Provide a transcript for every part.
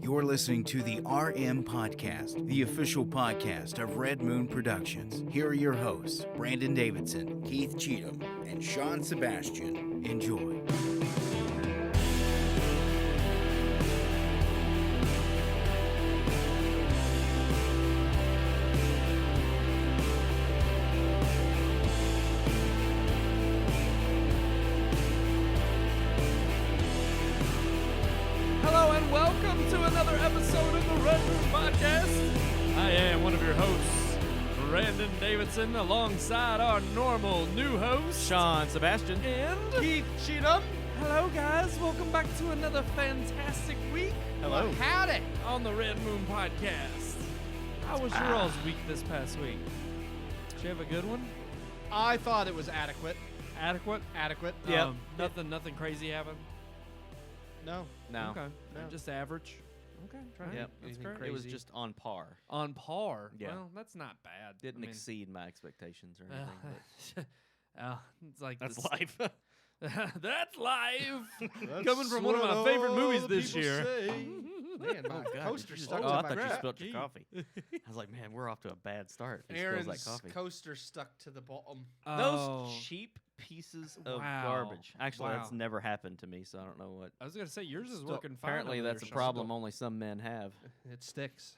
You're listening to the RM Podcast, the official podcast of Red Moon Productions. Here are your hosts, Brandon Davidson, Keith Cheatham, and Sean Sebastian. Enjoy. Hello and welcome to another episode of the Red Moon Podcast. I am one of your hosts, Brandon Davidson, alongside our normal new host, Sean Sebastian. and Keith Cheatham. hello guys, welcome back to another fantastic week. Hello. Well, howdy on the Red Moon Podcast. How was your all's week this past week? Did you have a good one? I thought it was adequate. Adequate? Adequate. Yep. Nothing crazy happened. No. No. Okay. No. Just average. Okay. Right. Yep. That's Anything great. It was Crazy. just on par. On par. Yeah. Well, that's not bad. Didn't I mean, exceed my expectations or anything. it's like That's this- life. That's life. That's Coming from one of my what favorite all movies the this people year. say. Man, my coaster stuck Oh, to I my thought you breath. spilled your coffee. I was like, man, we're off to a bad start. If he spills Aaron's that coffee. coaster stuck to the bottom. Those cheap pieces of Wow. garbage. Actually, that's Wow. never happened to me, so I don't know what. I was gonna say yours is Still- working fine. apparently, over that's a there, Sean. problem only some men have. It sticks.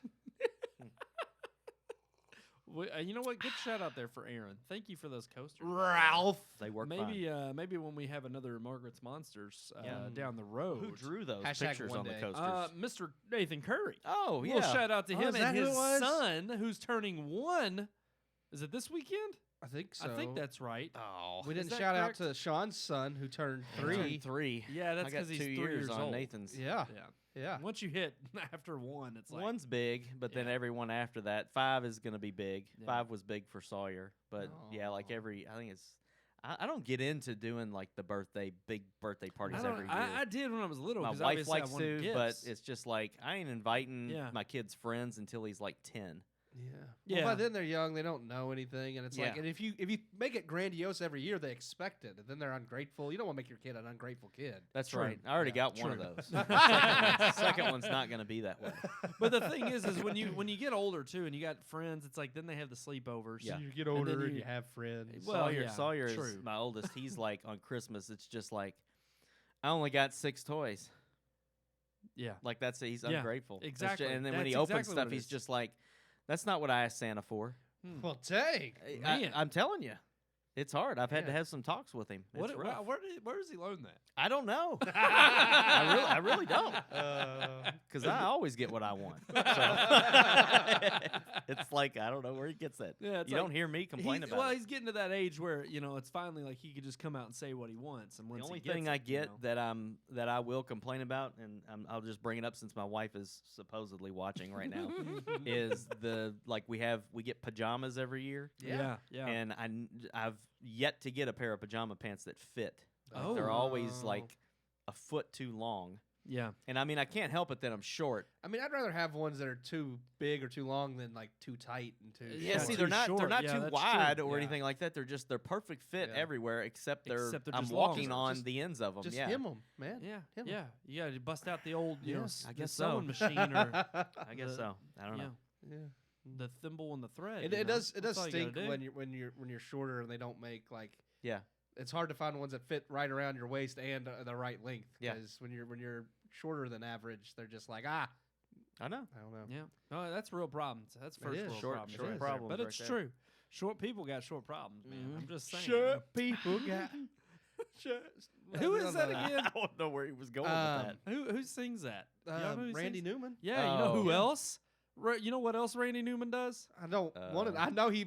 You know what? Good shout out there for Aaron. Thank you for those coasters. Ralph. They work fine. Maybe when we have another Margaret's Monsters Yeah. down the road. Who drew those Hashtag pictures one on the day. coasters? Mr. Nathan Curry. Oh, yeah. Little shout out to Oh, him is and that who his it was? son, who's turning 1. Is it this weekend? I think so. I think that's right. Oh. We Is didn't that shout correct? out to Sean's son who turned He turned 3. 3. Yeah, that's I got because he's 2 3 years years on old. Nathan's. Yeah. Yeah. Yeah. Once you hit after 1, it's like One's big, but then Yeah. every one after that, 5 is going to be big. Yeah. 5 was big for Sawyer, but yeah, like Aw. I think it's. I don't get into doing like the big birthday parties I, don't- every year. I did when I was little. My 'cause wife obviously I likes wanted to, but gifts. it's just like I ain't inviting Yeah. my kid's friends until he's like 10. Yeah. Yeah. Well, by then they're young. They don't know anything, and it's like, Yeah. and if you make it grandiose every year, they expect it, and then they're ungrateful. You don't want to make your kid an ungrateful kid. That's True. right. I already Yeah, got one of true. those. Second one's not going to be that way. But the thing is when you get older too, and you got friends, it's like then they have the sleepovers. Yeah. You get And then older and you- you have friends. Well, Sawyer, yeah, Sawyer is true. my oldest. He's like on Christmas. It's just like I only got 6 toys. Yeah. Like he's Yeah, ungrateful. That's exactly. and then when he That's opens exactly what stuff, it he's is. just like, "That's not what I asked Santa for." Well, dang. Man. I'm telling you, it's hard. I've had to Yeah. have some talks with him. It's rough. Where does he learn that? I don't know. I really don't. Uh, Because I always get what I want. So it's like I don't know where he gets that. Yeah, it's You like- don't hear me complain about it. he's getting to that age where it's finally like he could just come out and say what he wants. And The once only he gets thing it, I get that I will complain about, and I'll just bring it up since my wife is supposedly watching right now, is we get pajamas every year, yeah, and I've yet to get a pair of pajama pants that fit. Oh. They're always Oh. like a foot too long, yeah. and I mean I can't help it that I'm short. I mean, I'd rather have ones that are too big or too long than like too tight and too. Yeah, Yeah, short. see, too they're not short. Yeah, too that's wide true. or Yeah. anything like that. They're perfect fit Yeah. everywhere except Except they're I'm just walking long. on Just- the ends of them. Just yeah, hem them, man. Yeah, Him. yeah. You got to bust out the old, Yeah. I the guess so. sewing machine or I guess the- so. I don't know. Yeah. the thimble and the thread. It, you it know? does. It That's does all you gotta stink do. when you're shorter and they don't make like. Yeah. It's hard to find ones that fit right around your waist and the right length. Yeah. Because when you're shorter than average, they're just like I know. I don't know. Yeah, no, that's real problems. That's first is. world Short- problems. short right there. problems but right it's there. true. Short people got short problems, man. Mhm. I'm just saying. Short people got. Who is that again? I don't know where he was going Um, with that. Who sings that? Y'all know who Randy sings? Newman. Yeah, you know Oh. who Yeah. else? You know what else Randy Newman does? I don't want it. Uh, I know he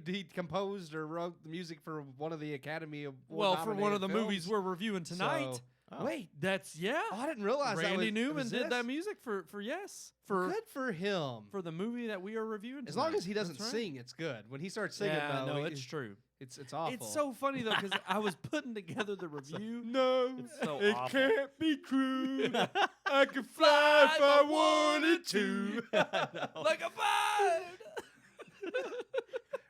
he composed or wrote the music for one of the Academy Award Well, for one of the nominated movies films. we're reviewing tonight. So- Oh. Wait, That's oh, I didn't realize that Randy was, Newman was did that this? music for for Good for him. the movie that we are reviewing. As long tonight. as he doesn't That's right. sing, it's good. When he starts singing, Yeah, though, no, it- it's true. it's awful. It's so funny though because I was putting together the review. no, It's so it awful. can't be true. I could fly if I wanted to. like a bird.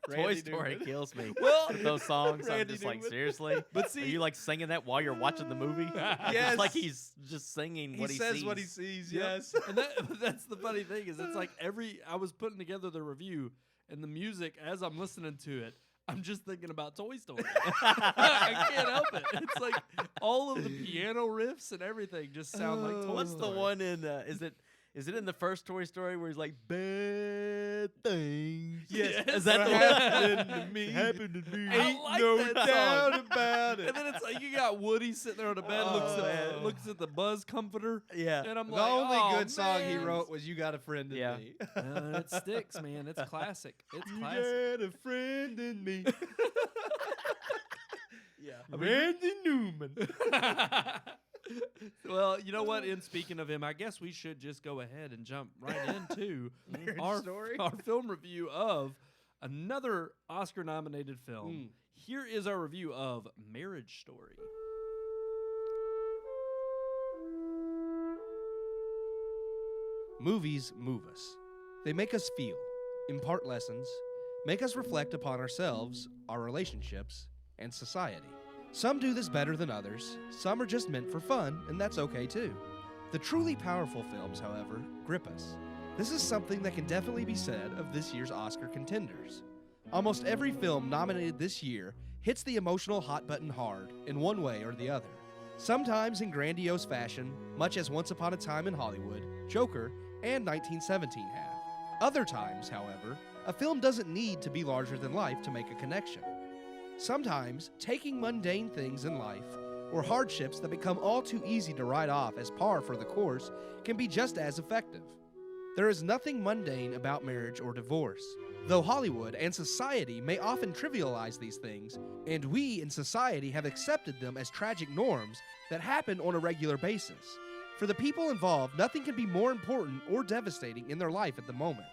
Toy Randy Story Newman. kills me. Well, With those songs, I'm Randy just like, Newman. seriously? But Are see, you like singing that while you're watching the movie? Yes. It's like he's just singing what he says sees. what he sees. Yep. Yes. and that's the funny thing is it's like I was putting together the review and the music as I'm listening to it, I'm just thinking about Toy Story. I can't help it. It's like all of the piano riffs and everything just sound like Toy What's Story. the one in? Is it in the first Toy Story where he's like bad things? Yes. Is that the happened to me. Happened to me. I like no that doubt song. about it. And then it's like you got Woody sitting there on the bed, looks at the Buzz comforter, Yeah. and I'm The like, only "Oh, good song he man." wrote was "You Got a Friend in Yeah. Me." It sticks, man. It's classic. It's You classic. got a friend in me, Yeah. Randy Newman. Well, you know what? In speaking of him, I guess we should just go ahead and jump right into Marriage our Story? our film review of another Oscar-nominated film. Here is our review of Marriage Story. Movies move us. They make us feel, impart lessons, make us reflect upon ourselves, our relationships, and society. Some do this better than others, some are just meant for fun, and that's okay too. The truly powerful films, however, grip us. This is something that can definitely be said of this year's Oscar contenders. Almost every film nominated this year hits the emotional hot button hard in one way or the other. Sometimes in grandiose fashion, much as Once Upon a Time in Hollywood, Joker, and 1917 have. Other times, however, a film doesn't need to be larger than life to make a connection. Sometimes, taking mundane things in life, or hardships that become all too easy to write off as par for the course, can be just as effective. There is nothing mundane about marriage or divorce, though Hollywood and society may often trivialize these things, and we in society have accepted them as tragic norms that happen on a regular basis. For the people involved, nothing can be more important or devastating in their life at the moment.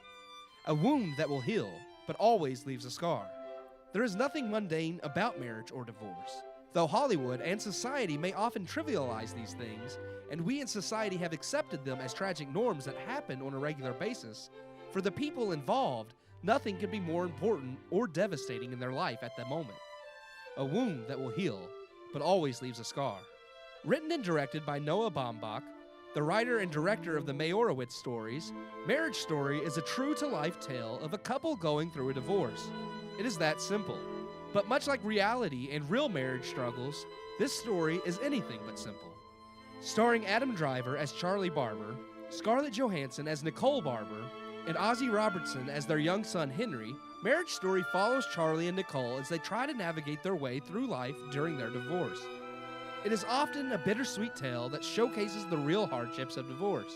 A wound that will heal, but always leaves a scar. There is nothing mundane about marriage or divorce, though Hollywood and society may often trivialize these things, and we in society have accepted them as tragic norms that happen on a regular basis. For the people involved, nothing can be more important or devastating in their life at the moment. A wound that will heal, but always leaves a scar. Written and directed by Noah Baumbach, the writer and director of the Meyerowitz stories, Marriage Story is a true-to-life tale of a couple going through a divorce. It is that simple. But much like reality and real marriage struggles, this story is anything but simple. Starring Adam Driver as Charlie Barber, Scarlett Johansson as Nicole Barber, and Ozzy Robertson as their young son Henry, Marriage Story follows Charlie and Nicole as they try to navigate their way through life during their divorce. It is often a bittersweet tale that showcases the real hardships of divorce.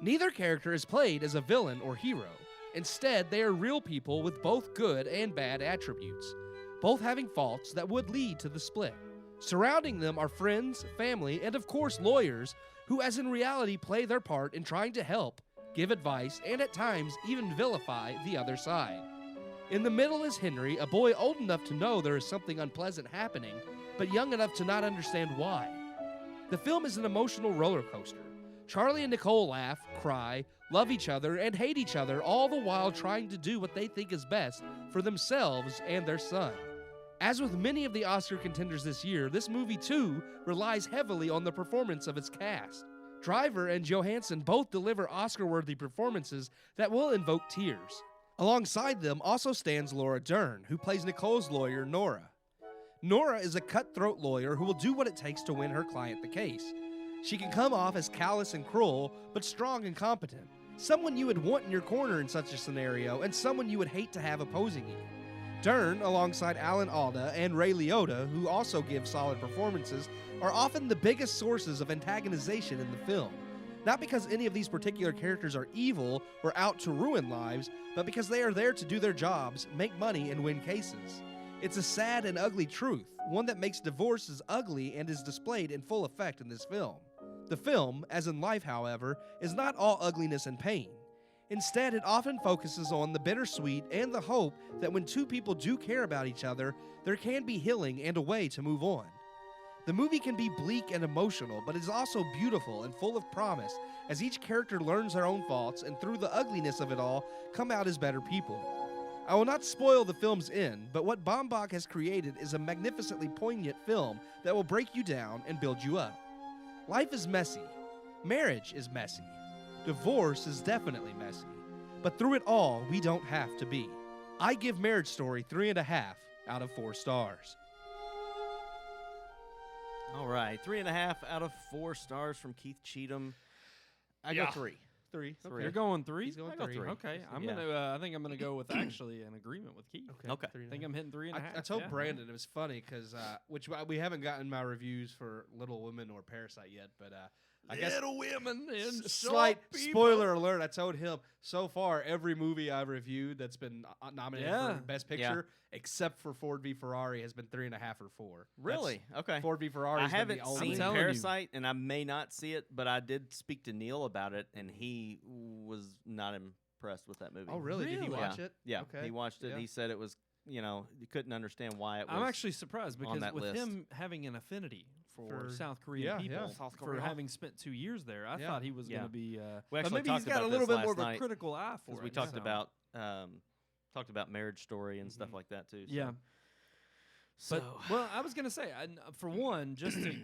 Neither character is played as a villain or hero. Instead, they are real people with both good and bad attributes, both having faults that would lead to the split. Surrounding them are friends, family, and of course lawyers, who as in reality play their part in trying to help, give advice, and at times even vilify the other side. In the middle is Henry, a boy old enough to know there is something unpleasant happening, but young enough to not understand why. The film is an emotional roller coaster. Charlie and Nicole laugh, cry, love each other, and hate each other, all the while trying to do what they think is best for themselves and their son. As with many of the Oscar contenders this year, this movie too relies heavily on the performance of its cast. Driver and Johansson both deliver Oscar-worthy performances that will invoke tears. Alongside them also stands Laura Dern, who plays Nicole's lawyer, Nora. Nora is a cutthroat lawyer who will do what it takes to win her client the case. She can come off as callous and cruel, but strong and competent. Someone you would want in your corner in such a scenario, and someone you would hate to have opposing you. Dern, alongside Alan Alda and Ray Liotta, who also give solid performances, are often the biggest sources of antagonization in the film. Not because any of these particular characters are evil or out to ruin lives, but because they are there to do their jobs, make money, and win cases. It's a sad and ugly truth, one that makes divorces ugly and is displayed in full effect in this film. The film, as in life, however, is not all ugliness and pain. Instead, it often focuses on the bittersweet and the hope that when two people do care about each other, there can be healing and a way to move on. The movie can be bleak and emotional, but is also beautiful and full of promise as each character learns their own faults and through the ugliness of it all, come out as better people. I will not spoil the film's end, but what Baumbach has created is a magnificently poignant film that will break you down and build you up. Life is messy. Marriage is messy. Divorce is definitely messy. But through it all, we don't have to be. I give Marriage Story 3.5 out of 4 stars. All right, 3.5 out of 4 stars from Keith Cheatham. I go Yeah. 3. 3. Three. You're going 3? He's going I go 3. three. Okay, I'm Yeah. gonna. I think I'm gonna go with actually an agreement with Keith. Okay. three I and think a I'm hitting 3.5. I told yeah. Brandon it was funny because we haven't gotten my reviews for Little Women or Parasite yet, but I guess Little women and slight short people. spoiler alert. I told him so far every movie I've reviewed that's been nominated Yeah. for Best Picture, except for Ford v Ferrari, has been 3.5 or 4. Really? Okay. Ford v Ferrari. I haven't I'm seen telling you. Parasite, and I may not see it, but I did speak to Neil about it, and he was not impressed with that movie. Oh, really? Did he Really? watch it? Yeah, Okay. he watched it. Yeah. He said it was, you couldn't understand why it was. I'm actually surprised on because that with list. him having an affinity for For- South Korean yeah, people, South for Korea. having spent 2 years there, I Yeah. thought he was Yeah. going to be. We But actually maybe he's talked got about a little this bit more of last a night, critical eye for because it. we talked so. about Marriage Story and stuff like that too. So. Yeah. So But well, I was gonna say, for one, just to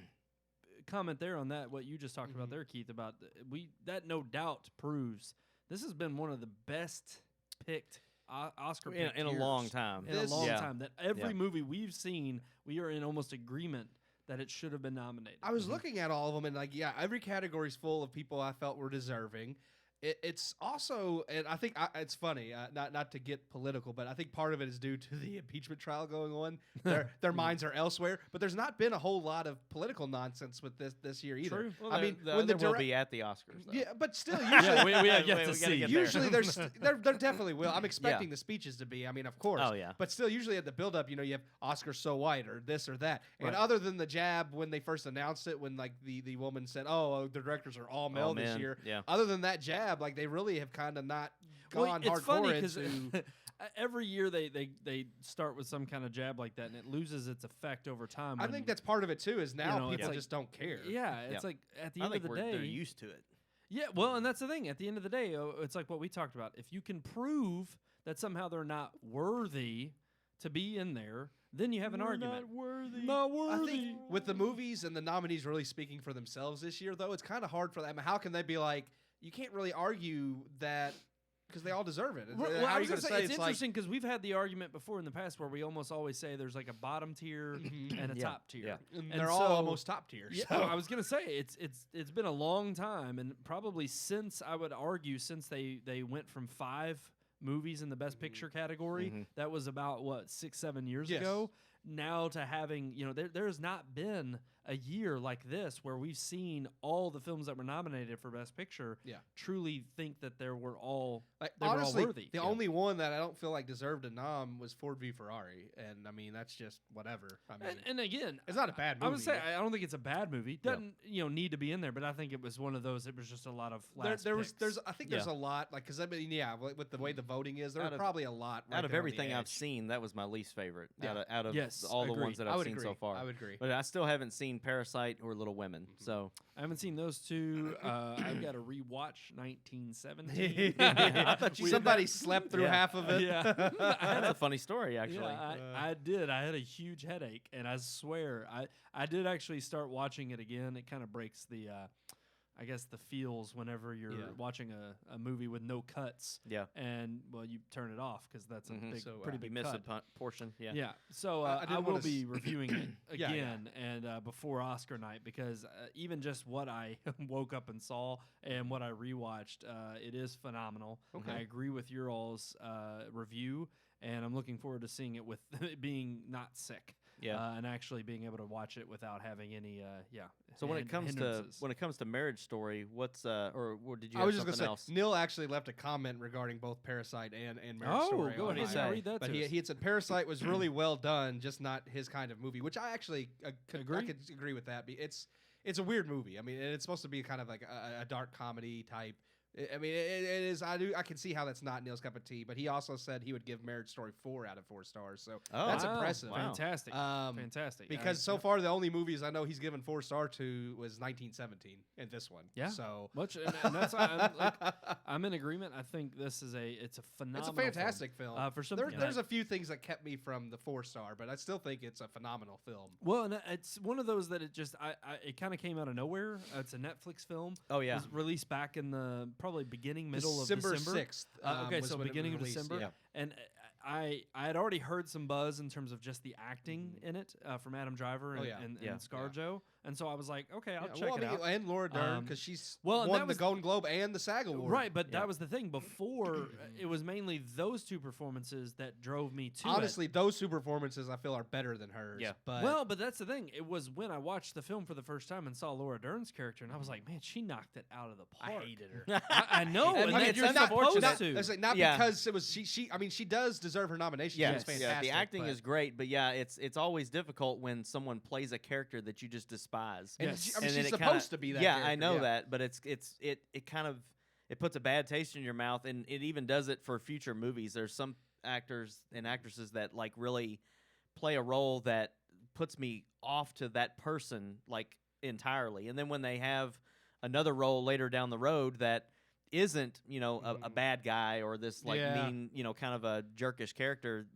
comment there on that, what you just talked about there, Keith, about that no doubt proves this has been one of the best picked Oscar in, picked in a years. long time. In a long Yeah. time. That every Yeah. movie we've seen, we are in almost agreement that it should have been nominated. I was looking at all of them, and every category's full of people I felt were deserving. It's also, and I think it's funny, not to get political, but I think part of it is due to the impeachment trial going on. Their minds are elsewhere, but there's not been a whole lot of political nonsense with this year either. True. Well, I mean, there, when there the will direct- be at the Oscars. Though. yeah, but still, Yeah, usually, we have yet We to gotta see. get there. usually there definitely will. I'm expecting the speeches to be. I mean, of course. Oh, yeah. But still, usually at the build-up, you have Oscar so white or this or that. And Right. other than the jab when they first announced it, when the woman said, "Oh, the directors are all male this men, year." yeah. Other than that jab, they really have kind of not gone it's funny hardcore because into. every year they start with some kind of jab like that, and it loses its effect over time. I when- think that's part of it too. Is now know, it's people like- just don't care. yeah, it's Yeah. like at the I end think of the they're day, used to it. yeah. Well, and that's the thing. At the end of the day, it's like what we talked about. If you can prove that somehow they're not worthy to be in there, then you have an argument. Not worthy. I think with the movies and the nominees really speaking for themselves this year, though, it's kind of hard for them. How can they be like? You can't really argue that because they all deserve it. Well, How I are was you gonna going to say say it's it's like? interesting because we've had the argument before in the past where we almost always say there's like a bottom tier and a Yeah, top tier. yeah. And And they're all so- almost top tier. Yeah, so- I was gonna say it's been a long time, and probably since I would argue since they went from 5 movies in the Best Picture category, Mhm. that was about what 6-7 years Yes. ago. Now to having there's not been a year like this where we've seen all the films that were nominated for Best Picture. Yeah. truly think that they were all Like, they were all honestly, worthy. the Yeah. only one that I don't feel like deserved a nom was Ford v Ferrari, and I mean that's just whatever. I mean, And again, it's not a bad movie. I would say I don't think it's a bad movie. Doesn't need to be in there, but I think it was one of those. It was just a lot of last there's picks. I think there's Yeah. a lot with the way the voting is, there Out were of- probably a lot. right Out of there on the everything I've edge. seen, that was my least favorite. Yeah. Out of Yes, all the agreed. ones that I I've would seen agree. so far. I would agree. But I still haven't seen Parasite or Little Women. So I haven't seen those two. I've got to rewatch 1917. I thought you said Somebody slept through Yeah. half of it. Yeah. that's a funny story, actually. Yeah, I did. I had a huge headache, and I swear I did actually start watching it again. It kind of breaks the, I guess, the feels whenever you're Yeah. watching a movie with no cuts, Yeah. and well, you turn it off because that's a Mhm. big, So, pretty You big miss cut. a portion. Yeah. Yeah. So I I didn't will wanna be reviewing it Yeah, again and before Oscar night because even just what I woke up and saw and what I rewatched, it is phenomenal. Okay. I agree with your all's review, and I'm looking forward to seeing it with it being not sick. Yeah. And actually being able to watch it without having any So when it comes hindrances. to Marriage Story, what's or did you I have was just something gonna else? say, Neil actually left a comment regarding both Parasite and Marriage Oh, Story. go on ahead. he Yeah, say? read that But to he us. had said Parasite was really well done, just not his kind of movie, which I actually Agree. I could agree with that. It's a weird movie. I mean, it's supposed to be kind of like a dark comedy type. I mean, it is. I can see how that's not Neil's cup of tea, but he also said he would give Marriage Story 4 out of 4 stars. So that's Wow. impressive. Wow. Fantastic. Um, Fantastic. Because so far the only movies I know he's given 4 star to was 1917 and this one. Yeah. So much, and that's I'm in agreement. I think this is it's a phenomenal. it's a fantastic film. For something There's a few things that kept me from the 4 star, but I still think it's a phenomenal film. Well, and it's one of those that it kind of came out of nowhere. It's a Netflix film. Oh, yeah. It was released back in the probably middle of December December. 6th. Okay, was so when it beginning of released, December. yeah. And I had already heard some buzz in terms of just the acting in it from Adam Driver and, Oh, yeah. and, Yeah. and ScarJo. And so I was like, okay, I'll Yeah, check well, it I mean, out. and Laura Dern, Um, because she's well, and that won the was- Golden Globe and the SAG Award. Right, but Yeah. that was the thing. Before, it was mainly those two performances that drove me to it. Honestly, those 2 performances I feel are better than hers. Yeah. But Well, that's the thing. It was when I watched the film for the first time and saw Laura Dern's character, and I was like, man, she knocked it out of the park. her. I know, I and mean, that it's you're unfortunate. supposed to. It's like not Yeah. because it was she. I mean, she does deserve her nomination. Yeah, She was fantastic. the acting but, is great, but yeah, it's always difficult when someone plays a character that you just despise. And Yes. she, I mean, And then she's it supposed kinda- to be that. Yeah, character, I know yeah. that, but it kind of it puts a bad taste in your mouth, and it even does it for future movies. There's some actors and actresses that like really play a role that puts me off to that person like entirely, and then when they have another role later down the road that isn't a bad guy or this like Yeah. mean kind of a jerkish character,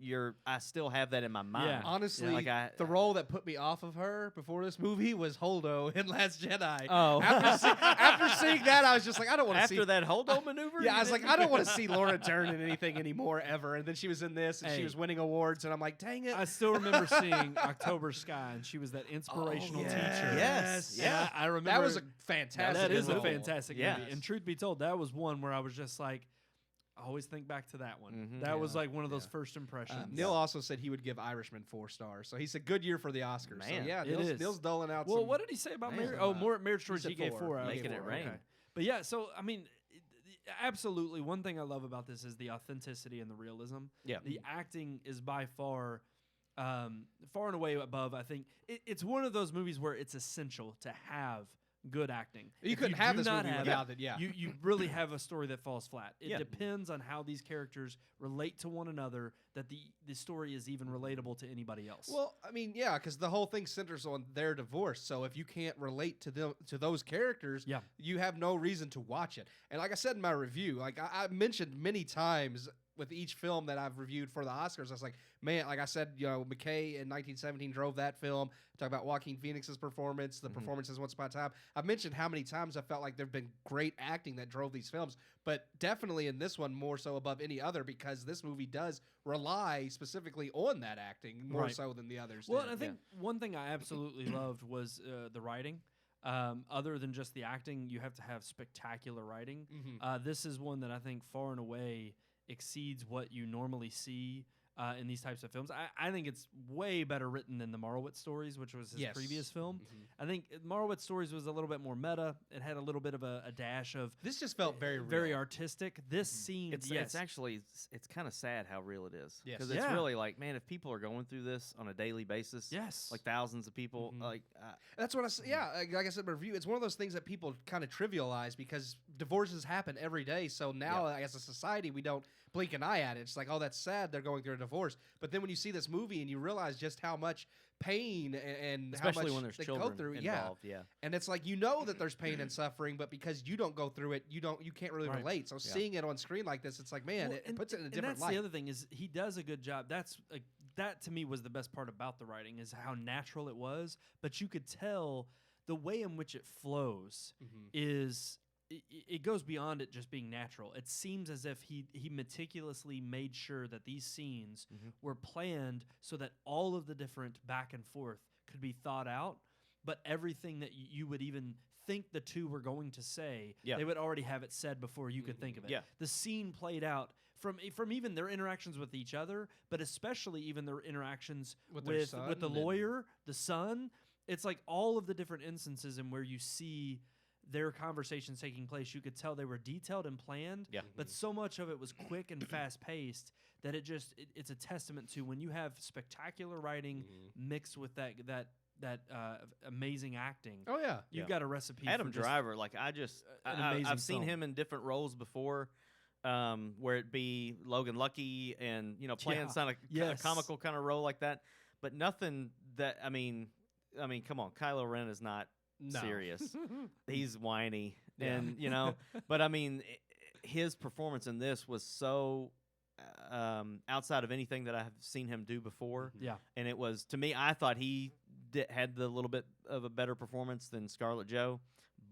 I still have that in my mind. Yeah. Honestly, Like the role that put me off of her before this movie was Holdo in Last Jedi. Oh. After seeing that, I was just like, I don't want to see. After that Holdo maneuver, Yeah, you I was like, didn't? I don't want to see Laura Dern in anything anymore ever. And then she was in this, and she Hey. was winning awards, and I'm like, dang it. I still remember seeing October Sky, and she was that inspirational yes. teacher. Yes, And yeah. I remember that was a fantastic. that is a role. fantastic Yeah. movie. And truth be told, that was one where I was just like, I always think back to that one. Mhm. That was Yeah. like one of those Yeah. first impressions. Neil also said he would give Irishman 4 stars, so he said good year for the Oscars. Man, so yeah, it is. Neil's doling out. Well, some, what did he say about Man. Marriage Story? He said He gave 4. 4 out of Making it 4. rain. Okay. But yeah, so I mean, absolutely. One thing I love about this is the authenticity and the realism. Yeah. The acting is by far, far and away above. I think it's one of those movies where it's essential to have good acting. You If couldn't do have this not movie have without it. Yeah. You really have a story that falls flat. It Yeah. depends on how these characters relate to one another that the story is even relatable to anybody else. Well, I mean, yeah, because the whole thing centers on their divorce. So if you can't relate to those characters, Yeah. you have no reason to watch it. And like I said in my review, like I mentioned many times with each film that I've reviewed for the Oscars, I was like, man, like I said, McKay in 1917 drove that film. Talk about Joaquin Phoenix's performance, the performances Once Upon a Time. I've mentioned how many times I felt like there've been great acting that drove these films, but definitely in this one more so above any other because this movie does rely specifically on that acting more Right. so than the others. Well, did. and I think one thing I absolutely loved was the writing. Other than just the acting, you have to have spectacular writing. Mhm. This is one that I think far and away exceeds what you normally see in these types of films. I think it's way better written than the Marowitz stories, which was his Yes. previous film. Mhm. I think Marowitz stories was a little bit more meta. It had a little bit of a dash of This just felt very real. very artistic. This scene, It's yes, actually it's kind of sad how real it is. Yes. Because it's Yeah. really like, man, if people are going through this on a daily basis, yes, like thousands of people, Mhm. like That's what I said. Yeah, like I said in my review, it's one of those things that people kind of trivialize because divorces happen every day. So now, as a society, we don't blink an eye at it. It's like, oh, that's sad. They're going through a divorce. But then when you see this movie and you realize just how much pain and how especially much when there's they children go through, involved. Yeah. and it's like that there's pain and suffering, but because you don't go through it, you can't really Right. relate. So seeing it on screen like this, it's like, man, Well, it puts it in a and different that's light. the other thing is he does a good job. That to me was the best part about the writing is how natural it was, but you could tell the way in which it flows Mhm. is it goes beyond it just being natural. It seems as if he meticulously made sure that these scenes Mhm. were planned so that all of the different back and forth could be thought out, but everything that you would even think the two were going to say, Yeah. they would already have it said before you could think of it. Yeah. The scene played out from even their interactions with each other, but especially even their interactions With with, their son with the and- lawyer, the son. It's like all of the different instances in where you see their conversations taking place. You could tell they were detailed and planned, Yeah. but so much of it was quick and fast paced that it's a testament to when you have spectacular writing Mhm. mixed with that amazing acting. Oh yeah. You've Yeah. got a recipe. Adam for just Driver, like an amazing I've seen film. him in different roles before, where it be Logan Lucky and playing Yeah. some Yes. comical kind of role like that, but nothing that I mean, come on, Kylo Ren is not No. serious. He's whiny, Yeah. and but I mean, his performance in this was so outside of anything that I've seen him do before. Yeah. And it was, to me, I thought he had the little bit of a better performance than Scarlett Joe,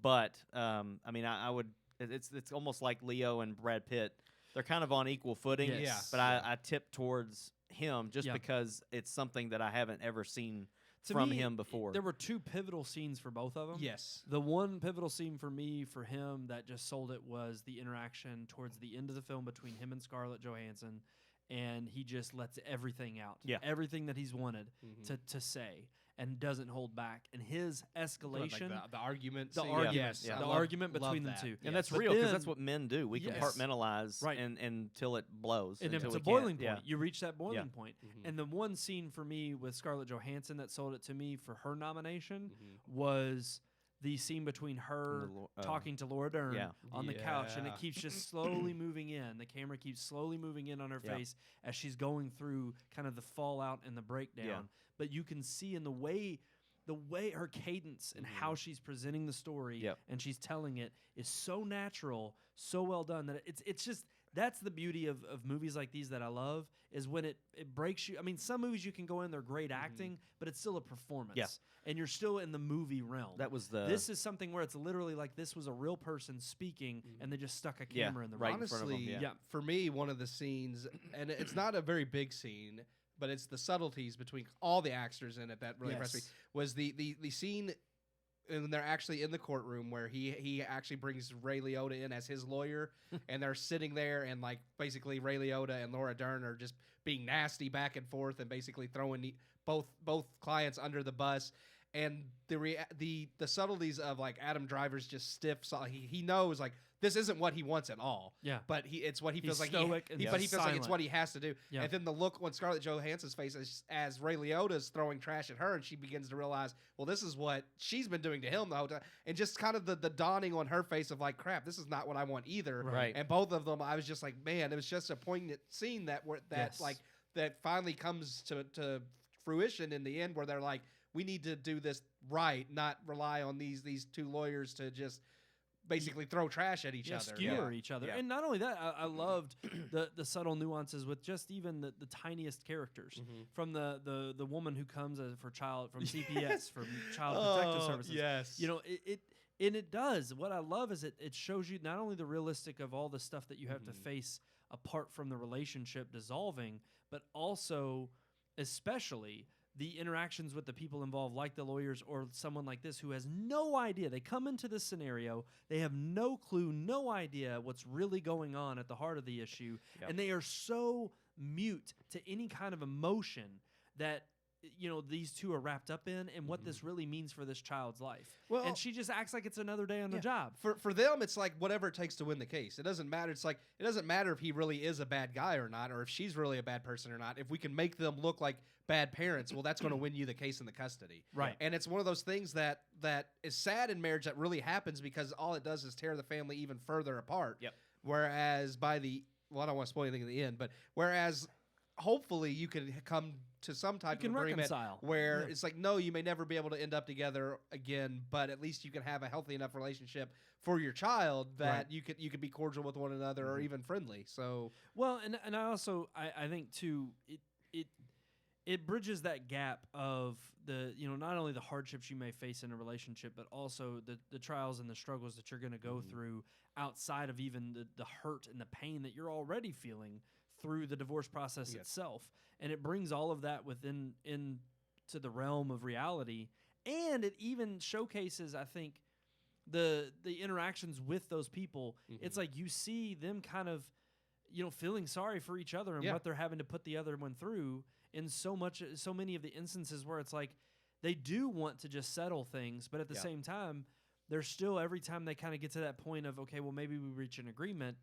but I mean, I would. It's almost like Leo and Brad Pitt. They're kind of on equal footing. Yes. Yeah. But I tip towards him just Yeah. because it's something that I haven't ever seen To from me, him before. There were two pivotal scenes for both of them. Yes. The one pivotal scene for me, for him, that just sold it was the interaction towards the end of the film between him and Scarlett Johansson, and he just lets everything out. Yeah. Everything that he's wanted Mhm. to say and doesn't hold back. And his escalation, Like the argument. the scene. argument, Yes, yeah. I the love- argument love between the that. two. and that's But real because that's then- what men do. We Yes. compartmentalize Right. and until it blows. and if until it's we a boiling can't. point, you reach that boiling point. Mhm. And the one scene for me with Scarlett Johansson that sold it to me for her nomination Mhm. was the scene between her And the talking to Laura Dern yeah. on the couch, and it Yeah. keep just slowly moving in. The camera keeps slowly moving in on her Yeah. face as she's going through kind of the fallout and the breakdown. Yeah. But you can see in the way her cadence and how she's presenting the story Yep. and she's telling it is so natural, so well done that it's just that's the beauty of movies like these that I love is when it breaks you. I mean, some movies you can go in, they're great acting, but it's still a performance. And you're still in the movie realm. That was the This is something where it's literally like this was a real person speaking, and they just stuck a Yeah, camera in the right room. in front of 'em, Honestly, yeah. for me, one of the scenes, and it's not a very big scene, but it's the subtleties between all the actors in it that really impressed me. Yes. Was the scene when they're actually in the courtroom where he actually brings Ray Liotta in as his lawyer, and they're sitting there and like basically Ray Liotta and Laura Dern are just being nasty back and forth and basically throwing both clients under the bus. And the subtleties of like Adam Driver's just stiff. So he knows like this isn't what he wants at all. Yeah. But it's what he He's feels like. stoic and But he feels like it's silent. what he has to do. Yeah. And then the look on Scarlett Johansson's face as Ray Liotta's throwing trash at her, and she begins to realize, well, this is what she's been doing to him the whole time, and just kind of the dawning on her face of like, crap, this is not what I want either. Right. And both of them, I was just like, man, it was just a poignant scene that Yes. like that finally comes to fruition in the end, where they're like, we need to do this right, not rely on these two lawyers to just basically throw trash at each other. skewer each other. Yeah. And not only that, I loved the subtle nuances with just even the tiniest characters. Mhm. From the woman who comes from CPS, from Child Protective Services. Yes. You know, it does. What I love is it shows you not only the realistic of all the stuff that you have to Mhm. face apart from the relationship dissolving, but also especially the interactions with the people involved, like the lawyers or someone like this who has no idea. They come into this scenario, they have no clue, no idea what's really going on at the heart of the issue, Yep. and they are so mute to any kind of emotion that these two are wrapped up in and what this really means for this child's life. Well- and she just acts like it's another day on the Yeah. job. For them, it's like whatever it takes to win the case. It doesn't matter. It's like it doesn't matter if he really is a bad guy or not, or if she's really a bad person or not. If we can make them look like bad parents, well, that's going to win you the case in the custody. Right. And it's one of those things that is sad in marriage that really happens because all it does is tear the family even further apart. Yep. Whereas I don't want to spoil anything in the end, but whereas hopefully you can come to some type You of can agreement reconcile. where Yeah. it's like, no, you may never be able to end up together again, but at least you can have a healthy enough relationship for your child that Right. you could be cordial with one another or even friendly. So Well, and I also I think too it bridges that gap of the not only the hardships you may face in a relationship, but also the trials and the struggles that you're going to go through outside of even the hurt and the pain that you're already feeling through the divorce process Yes. itself. And it brings all of that into the realm of reality, and it even showcases, I think, the interactions with those people. It's like you see them kind of feeling sorry for each other and Yeah. what they're having to put the other one through in so many of the instances where it's like they do want to just settle things, but at the same time, they're still, every time they kind of get to that point of, okay, well, maybe we reach an agreement,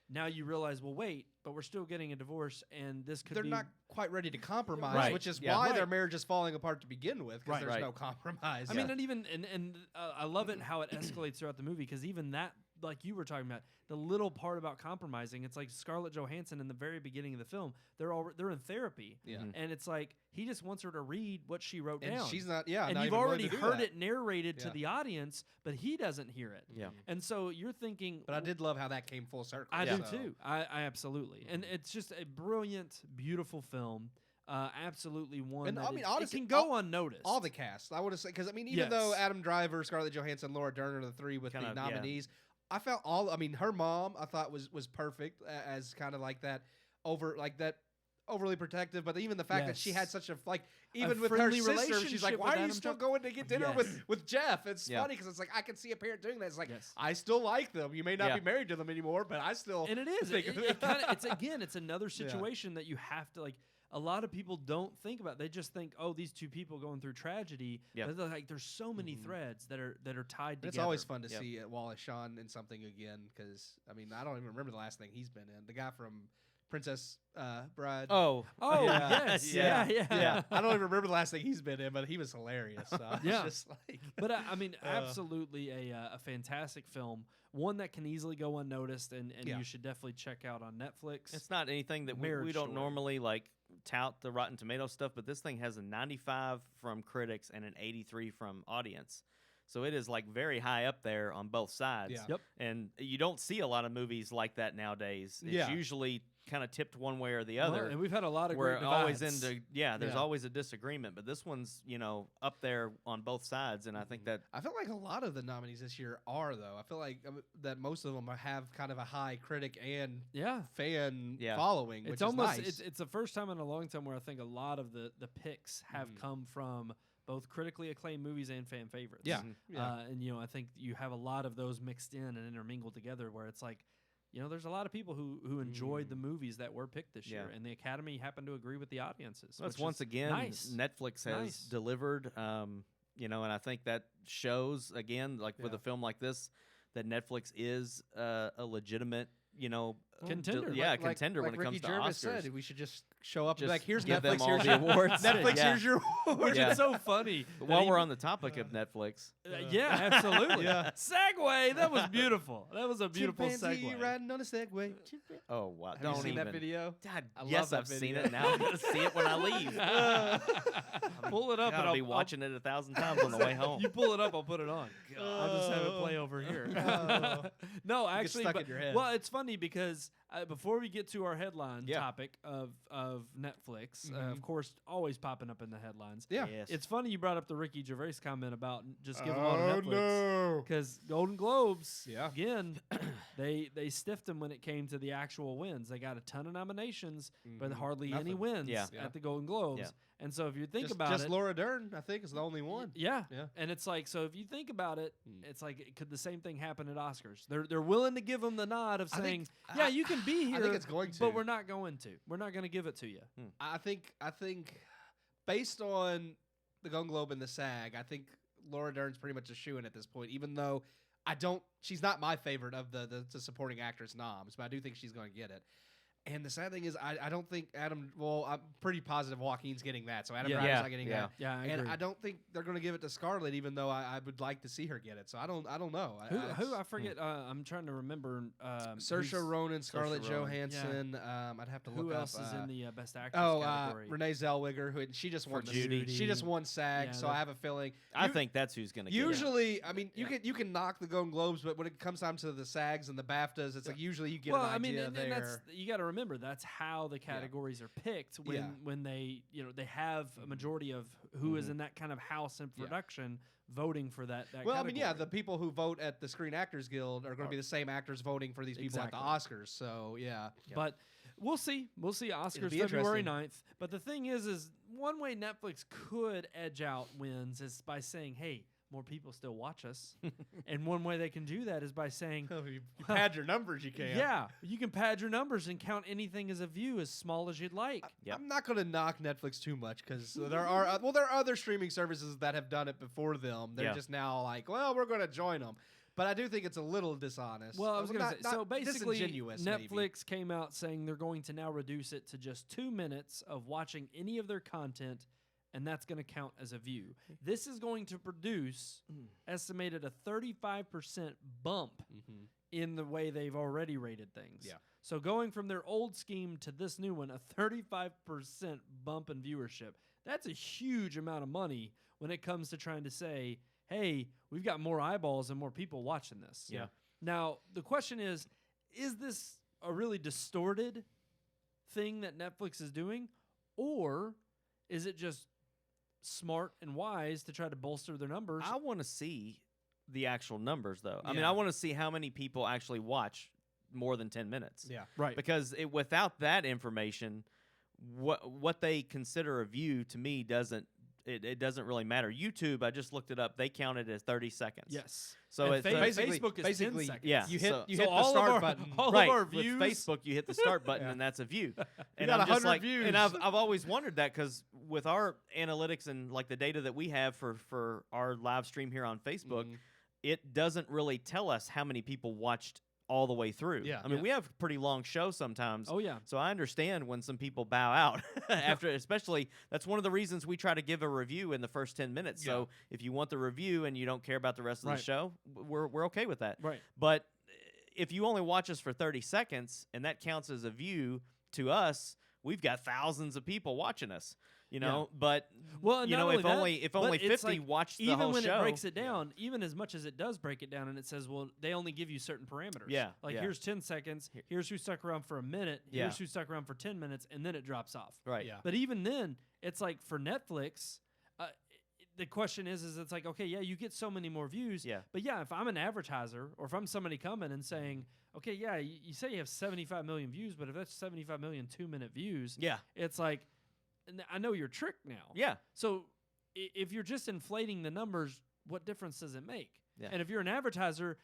now you realize, well, wait, but we're still getting a divorce, and this could They're be not quite ready to compromise, Right. which is Yeah. why Right. their marriage is falling apart to begin with, because Right. there's Right. no compromise. I mean, and even and I love it how it escalates throughout the movie, because even that, like you were talking about, the little part about compromising, it's like Scarlett Johansson in the very beginning of the film. They're in therapy, Yeah. Mhm. and it's like he just wants her to read what she wrote and down. she's not. and not you've even willing already to do heard that. it narrated to Yeah. the audience, but he doesn't hear it. Yeah. And so you're thinking, But I did love how that came full circle. I Yeah. do so- too. I absolutely. And it's just a brilliant, beautiful film. Absolutely one. And that I mean, it honestly, can go unnoticed. All the cast, I would have said, because I mean, even though Yes. Adam Driver, Scarlett Johansson, Laura Dern are the three with Kind the of, yeah. nominees, I felt all. I mean, her mom, I thought was perfect as kind of like that overly protective, but even the fact that she had Yes. such a even with her friendly sister, she's relationship like, with "Why are you Adam still Driver?" going to get dinner Yes. with Jeff?" It's Yeah. funny because it's like I can see a parent doing that. It's like Yes. I still like them. You may not Yeah. be married to them anymore, but I still. And it is. think It, of it kinda, it's again, it's another Yeah. situation that you have to like. A lot of people don't think about. They just think, oh, these two people going through tragedy. Yep. But they're like, there's so many Mhm. threads that are tied together. It's always fun to Yep. see Wallace Shawn in something again because I mean I don't even remember the last thing he's been in. The guy from Princess Bride. Oh. Oh Yeah. yes, yeah, yeah. Yeah, I don't even remember the last thing he's been in, but he was hilarious. So I was Yeah. just like, But I mean, Uh. absolutely a fantastic film. One that can easily go unnoticed, and Yeah. you should definitely check out on Netflix. It's not anything that we Marriage don't Story. normally like tout the Rotten Tomato stuff, but this thing has a 95 from critics and an 83 from audience. So it is like very high up there on both sides. Yeah. Yep. And you don't see a lot of movies like that nowadays. It's Yeah. usually kind of tipped one way or the Well, other. and we've had a lot of We're great always divides. there's Yeah. always a disagreement, but this one's, up there on both sides, and I think that I feel like a lot of the nominees this year are though. I feel like that most of them have kind of a high critic and Yeah. fan Yeah. following, which It's almost is nice. it's the first time in a long time where I think a lot of the picks have Mhm. come from both critically acclaimed movies and fan favorites. Yeah. Mhm. Yeah. And I think you have a lot of those mixed in and intermingled together where it's like, there's a lot of people who enjoyed the movies that were picked this year, Yeah. and the Academy happened to agree with the audiences. That's which once is again nice. Netflix has Nice. delivered. And I think that shows again, like with Yeah. a film like this, that Netflix is a legitimate, Contender. contender when it Ricky comes to Gervais Oscars. said we should just show up and Just be like, here's give Netflix, them all here's the your awards. Netflix, Yeah. here's your Which Yeah. is so funny. But that while he- we're on the topic of Netflix, yeah, absolutely. Yeah. Segue. That was beautiful. That was a beautiful Chimpanzee segue. riding on a Segway. oh wow, Have don't you seen even. that video? God, I love yes, that I've seen video. it. Now I'm gonna see it when I leave. Pull it up, God, and I'll be I'll watching it 1,000 times on the way home. You pull it up, I'll put it on. I'll just have it play over here. Oh. No, It gets actually, stuck but, in your head. well, it's funny because before we get to our headline Yeah. topic of Netflix, Mhm. of course, always popping up in the headlines. Yeah. Yes. It's funny you brought up the Ricky Gervais comment about just give them all to Netflix. no. Because Golden Globes, Yeah. again, they stiffed them when it came to the actual wins. They got a ton of nominations, but Mhm. hardly any Nothing. wins Yeah. Yeah. at the Golden Globes. Yeah. And so if you think just, about just it, Laura Dern, I think, is the only one. yeah. Yeah. And it's like, so if you think about it, Mm. it's like, could the same thing happen at Oscars? They're willing to give them the nod of I think- saying, yeah, you can be here. I think it's going to. But we're not going to. We're not going to give it to you. I think based on the Golden Globe and the SAG, I think Laura Dern's pretty much a shoo-in at this point, even though she's not my favorite of the supporting actress noms, but I do think she's going to get it. And the sad thing is, I don't think I'm pretty positive Joaquin's getting that, so Adam Yeah. Driver's Yeah, not getting yeah. that. Yeah, I And agree. I don't think they're going to give it to Scarlett, even though I would like to see her get it. So I don't know. Who I forget. I'm trying to remember. Saoirse who's- Ronan, Scarlett Saoirse Ronan. Johansson. I'd have to look Who up. else is in the Best Actress Oh, category? Renee Zellweger, she just won Judy. She just won SAG, Yeah, so that- I have a feeling. I think that's who's going to get it. Usually, I mean, Yeah. you can knock the Golden Globes, but when it comes time to the SAGs and the BAFTAs, it's like usually you get well, an I mean, idea and there. that's you got to remember that's how the categories are picked when Yeah. when they they have a majority of who is Mhm. in that kind of house and Yeah. production voting for that. Well, I mean, yeah, the category. people who vote at the Screen Actors Guild are going to be the same actors voting for these people at the Oscars. So yeah, Yeah. But we'll see. We'll see Oscars be February interesting. 9th. But the thing is one way Netflix could edge out wins is by saying, hey, more people still watch us. And one way they can do that is by saying, you pad your numbers, you can. yeah, you can pad your numbers and count anything as a view as small as you'd like. Yep. I'm not going to knock Netflix too much because there are other streaming services that have done it before them. They're Yeah. just now like, well, we're going to join them. But I do think it's a little dishonest. Well, I was going to say, Not so basically, disingenuous, Netflix maybe. came out saying they're going to now reduce it to just 2 minutes of watching any of their content, and that's going to count as a view. This is going to produce estimated a 35% bump Mhm. in the way they've already rated things. Yeah. So going from their old scheme to this new one, a 35% bump in viewership. That's a huge amount of money when it comes to trying to say, hey, we've got more eyeballs and more people watching this. Yeah. Now, the question is this a really distorted thing that Netflix is doing? Or is it just smart and wise to try to bolster their numbers? I want to see the actual numbers, though. I mean, Yeah. I want to see how many people actually watch more than 10 minutes. Yeah. Right. Because without that information, what they consider a view to me doesn't really matter. YouTube, I just looked it up. They count it as 30 seconds. Yes. So And it's basically- Facebook is basically, 10 seconds. yeah. You hit So- you So hit the all of start our- button. all of right. our With views- Facebook, you hit the start button, Yeah. and that's a view. And got I'm just 100 like, views. and I've always wondered that because with our analytics and like the data that we have for our live stream here on Facebook, Mhm. it doesn't really tell us how many people watched all the way through. Yeah. I mean, Yeah. we have pretty long shows sometimes. Oh, yeah. So I understand when some people bow out after, especially that's one of the reasons we try to give a review in the first 10 minutes. So if you want the review and you don't care about the rest of Right. the show, we're okay with that. Right. But if you only watch us for 30 seconds and that counts as a view to us, we've got thousands of people watching us, you know, but Well, and you not know, only if that, only but it's 50 like, watched the even whole when show. it breaks it down, even as much as it does break it down, and it says, well, they only give you certain parameters. Yeah, Like yeah. here's 10 seconds. Here's who stuck around for a minute. Yeah. Here's who stuck around for 10 minutes, and then it drops off. Right. Yeah. But even then, it's like for Netflix, the question is it's like, okay, yeah, you get so many more views. Yeah. But yeah, if I'm an advertiser or if I'm somebody coming and saying, okay, yeah, you say you have 75 million views, but if that's 75 million 2-minute views, Yeah. it's like, I know your trick now. Yeah. So if you're just inflating the numbers, what difference does it make? Yeah. And if you're an advertiser,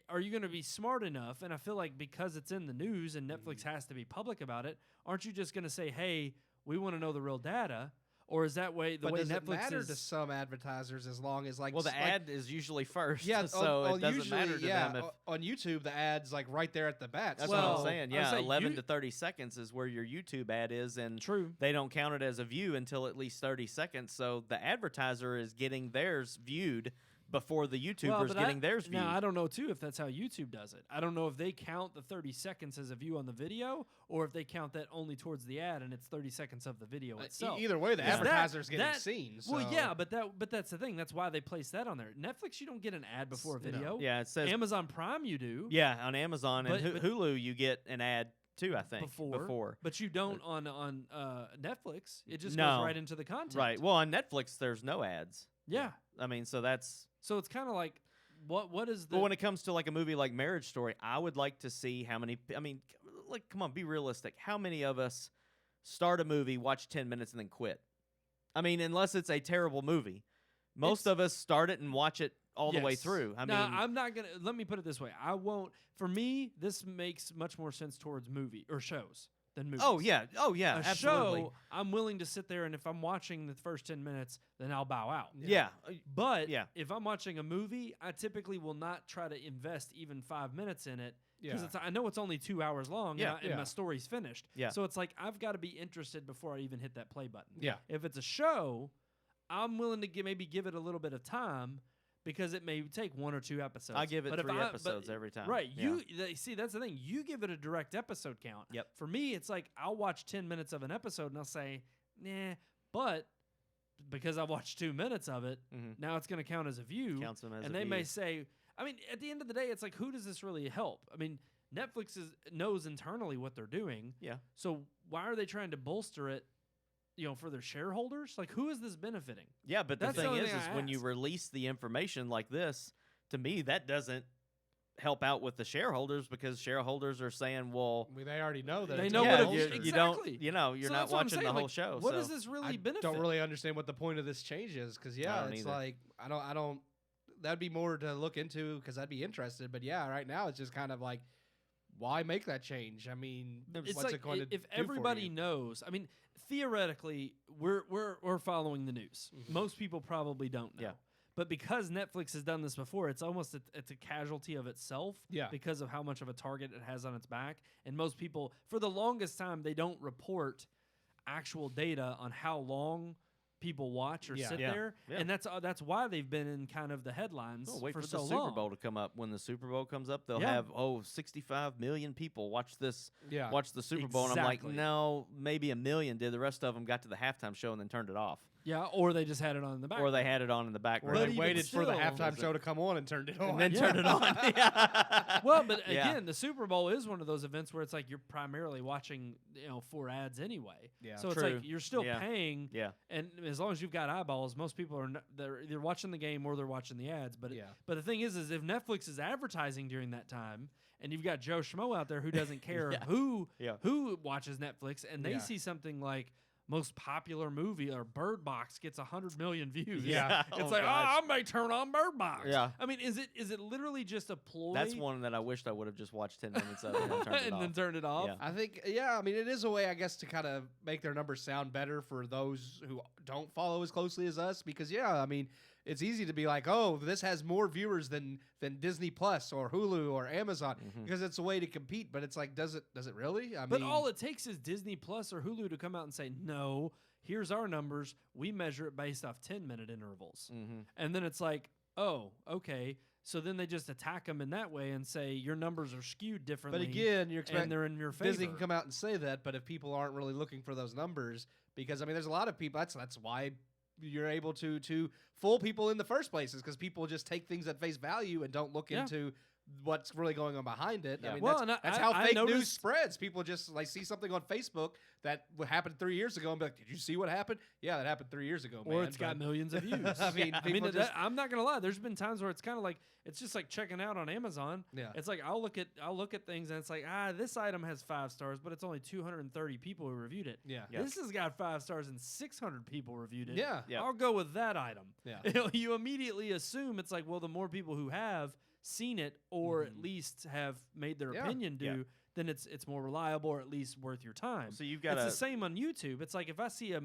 are you going to be smart enough? And I feel like because it's in the news and Netflix has to be public about it, aren't you just going to say, hey, we want to know the real data? Or is that way But way does it Netflix matter is? to some advertisers as long as like Well, the like, ad is usually first. yeah, so on it doesn't usually, matter to yeah, them if. on YouTube the ad's like right there at the bat. That's so what Well, I'm saying. I Yeah, was saying 11 you- to 30 seconds is where your YouTube ad is, and True. they don't count it as a view until at least 30 seconds. So the advertiser is getting theirs viewed before the YouTuber's but getting theirs viewed. Now, I don't know, too, if that's how YouTube does it. I don't know if they count the 30 seconds as a view on the video or if they count that only towards the ad and it's 30 seconds of the video itself. either way, the Because advertiser's getting that- seen. Well, so- yeah, but that's the thing. That's why they place that on there. Netflix, you don't get an ad before a No. video. yeah, it says. Amazon Prime, you do. Yeah, on Amazon and But- Hulu, you get an ad too. I think Before. But you don't on Netflix. It just No. goes right into the content. Right. Well, on Netflix, there's no ads. Yeah. I mean, so that's. So it's kind of like, what is the? But when it comes to like a movie like Marriage Story, I would like to see how many. I mean, like, come on, be realistic. How many of us start a movie, watch 10 minutes, and then quit? I mean, unless it's a terrible movie, most of us start it and watch it all the way Yes. through. I Now, mean, I'm not gonna. Let me put it this way. I won't. For me, this makes much more sense towards movie or shows than movies. oh yeah, A absolutely. show, I'm willing to sit there, and if I'm watching the first 10 minutes, then I'll bow out. Yeah. But Yeah. if I'm watching a movie, I typically will not try to invest even 5 minutes in it because Yeah. I know it's only 2 hours long Yeah. and my story's finished. Yeah. So it's like I've got to be interested before I even hit that play button. Yeah. If it's a show, I'm willing to maybe give it a little bit of time because it may take 1 or 2 episodes. I give it But if 3 I- episodes but- every time. Right. Yeah. See, that's the thing. You give it a direct episode count. Yep. For me, it's like I'll watch 10 minutes of an episode and I'll say, nah, but because I watched 2 minutes of it, Mhm. now it's going to count as a view. Counts them as and a they may view. say, I mean, at the end of the day, it's like, who does this really help? I mean, Netflix knows internally what they're doing. Yeah. So why are they trying to bolster it, for their shareholders? Like, who is this benefiting? Yeah, but the That's the thing only is, thing I when you ask. release the information like this, to me, that doesn't help out with the shareholders because shareholders are saying, well, I mean, they already know that. They it's know a what yeah, it you, is. bolster. you don't, Exactly. you're So not that's what I'm watching saying, the whole like, show. What so. does this really I benefit? don't really understand what the point of this change is because yeah, don't it's either. like I don't. That'd be more to look into because I'd be interested. But yeah, right now it's just kind of like, why make that change? I mean, It's what's like it going to if do for everybody you? knows. I mean, theoretically, we're following the news. Mhm. Most people probably don't know. Yeah. But because Netflix has done this before, it's almost it's a casualty of itself. Yeah. Because of how much of a target it has on its back, and most people, for the longest time, they don't report actual data on how long people watch or sit Yeah. there, Yeah. and that's why they've been in kind of the headlines Oh, wait for for so the Super long. Bowl to come up. When the Super Bowl comes up, they'll Yeah. have 65 million people watch this. Yeah. Watch the Super Bowl, and I'm like, Exactly. no, maybe a million did. The rest of them got to the halftime show and then turned it off, Yeah, or they just had it on in the back. or they had it on in the Or background. But they even waited for the still- halftime show to come on and turned it on. and then Yeah. turned it on. Yeah. Well, but Yeah. again, the Super Bowl is one of those events where it's like you're primarily watching, for ads anyway. Yeah. So it's True. like you're still Yeah. paying, Yeah. and as long as you've got eyeballs, most people are they're either watching the game or they're watching the ads. But Yeah. but the thing is if Netflix is advertising during that time, and you've got Joe Schmo out there who doesn't care Yeah. who Yeah. who watches Netflix, and they Yeah. see something like most popular movie or Bird Box gets 100 million views. Yeah. It's Oh, like, gosh. I may turn on Bird Box. Yeah. I mean, is it literally just a ploy? That's one that I wished I would have just watched 10 minutes of and then turned it and off. then turned it off. Yeah. I think, I mean, it is a way, I guess, to kind of make their numbers sound better for those who don't follow as closely as us. Because, I mean, it's easy to be like, oh, this has more viewers than Disney Plus or Hulu or Amazon Mhm. because it's a way to compete. But it's like, does it really? I But mean, all it takes is Disney Plus or Hulu to come out and say, no, here's our numbers. We measure it based off 10-minute intervals. Mhm. And then it's like, oh, okay. So then they just attack them in that way and say your numbers are skewed differently. but again, you're and expecting they're in your favor. Disney can come out and say that, but if people aren't really looking for those numbers, because I mean, there's a lot of people. That's why you're able to fool people in the first place, is because people just take things at face value and don't look Yeah. into what's really going on behind it. Yeah. I mean, Well, that's, and that's I- how I fake news noticed- spreads. People just like see something on Facebook that happened 3 years ago and be like, "Did you see what happened? Yeah, that happened 3 years ago, or man." it's got But- millions of views. I mean, I mean, people just I'm not gonna lie. There's been times where it's kind of like it's just like checking out on Amazon. yeah. It's like I'll look at things and it's like this item has 5 stars, but it's only 230 people who reviewed it. Yeah. Yeah. This has got 5 stars and 600 people reviewed it. Yeah. Yeah. I'll go with that item. Yeah. You immediately assume it's like, well, the more people who have seen it or at Mhm. least have made their Yeah. opinion Yeah. due, then it's more reliable or at least worth your time. So you've got It's a the same on YouTube. It's like if I see a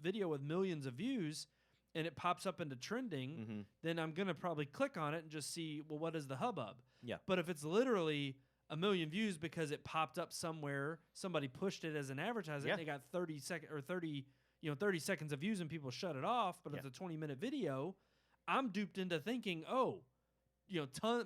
video with millions of views and it pops up into trending, Mhm. then I'm going to probably click on it and just see, well, what is the hubbub? Yeah. But if it's literally a million views because it popped up somewhere, somebody pushed it as an advertisement, Yeah. and they got 30 seconds of views and people shut it off, but it's Yeah. a 20-minute video, I'm duped into thinking,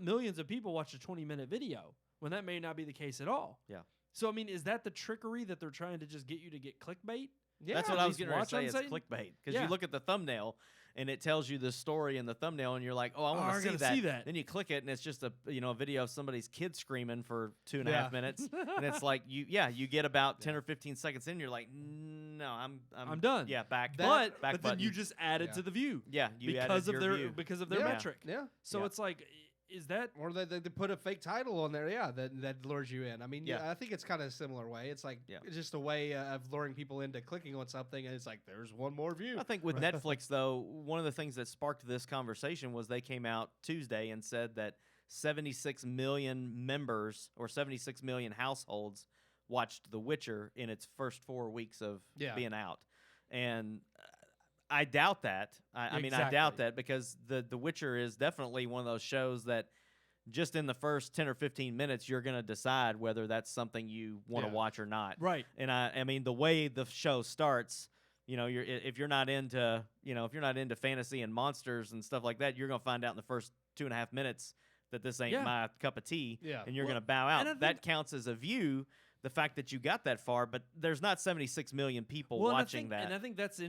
millions of people watch a 20-minute video when that may not be the case at all. Yeah. So, I mean, is that the trickery that they're trying to just get you to get clickbait? Yeah. That's what at I was least getting ready to watch say. on It's Satan? clickbait because Yeah. you look at the thumbnail and it tells you the story in the thumbnail, and you're like, "Oh, I I want to gotta see that. see that. Then you click it, and it's just a video of somebody's kid screaming for 2.5 minutes, and it's like you get about 10 or 15 seconds in, you're like, "No, I'm done." Yeah, back. But back then you button. just added Yeah. to the view yeah, you because added of your their view. because of their Yeah. metric. Yeah. So Yeah. it's like, is that Or they put a fake title on there, that lures you in. I mean, Yeah. I think it's kind of a similar way. It's like Yeah. it's just a way of luring people into clicking on something, and it's like there's one more view. I think with Netflix, though, one of the things that sparked this conversation was they came out Tuesday and said that 76 million members or 76 million households watched The Witcher in its first 4 weeks of Yeah. being out. And I doubt that. I mean, I doubt Exactly. that because The Witcher is definitely one of those shows that just in the first 10 or 15 minutes, you're going to decide whether that's something you want to Yeah. watch or not. right? And I mean, the way the show starts, if you're not into fantasy and monsters and stuff like that, you're gonna find out in the first 2.5 minutes that this ain't Yeah. my cup of tea, Yeah. and you're Well, gonna bow and I out. That think- counts as a view. The fact that you got that far, but there's not 76 million people Well, watching and I that. think that's the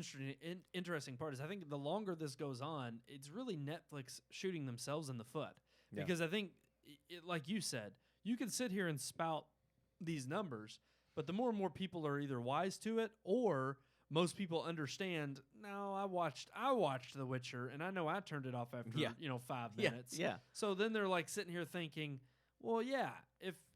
interesting part is I think the longer this goes on, it's really Netflix shooting themselves in the foot. Yeah. Because I think, like you said, you can sit here and spout these numbers, but the more and more people are either wise to it or most people understand, no, I watched The Witcher and I know I turned it off after Yeah. 5 Yeah, minutes. yeah. So then they're like sitting here thinking, well, yeah,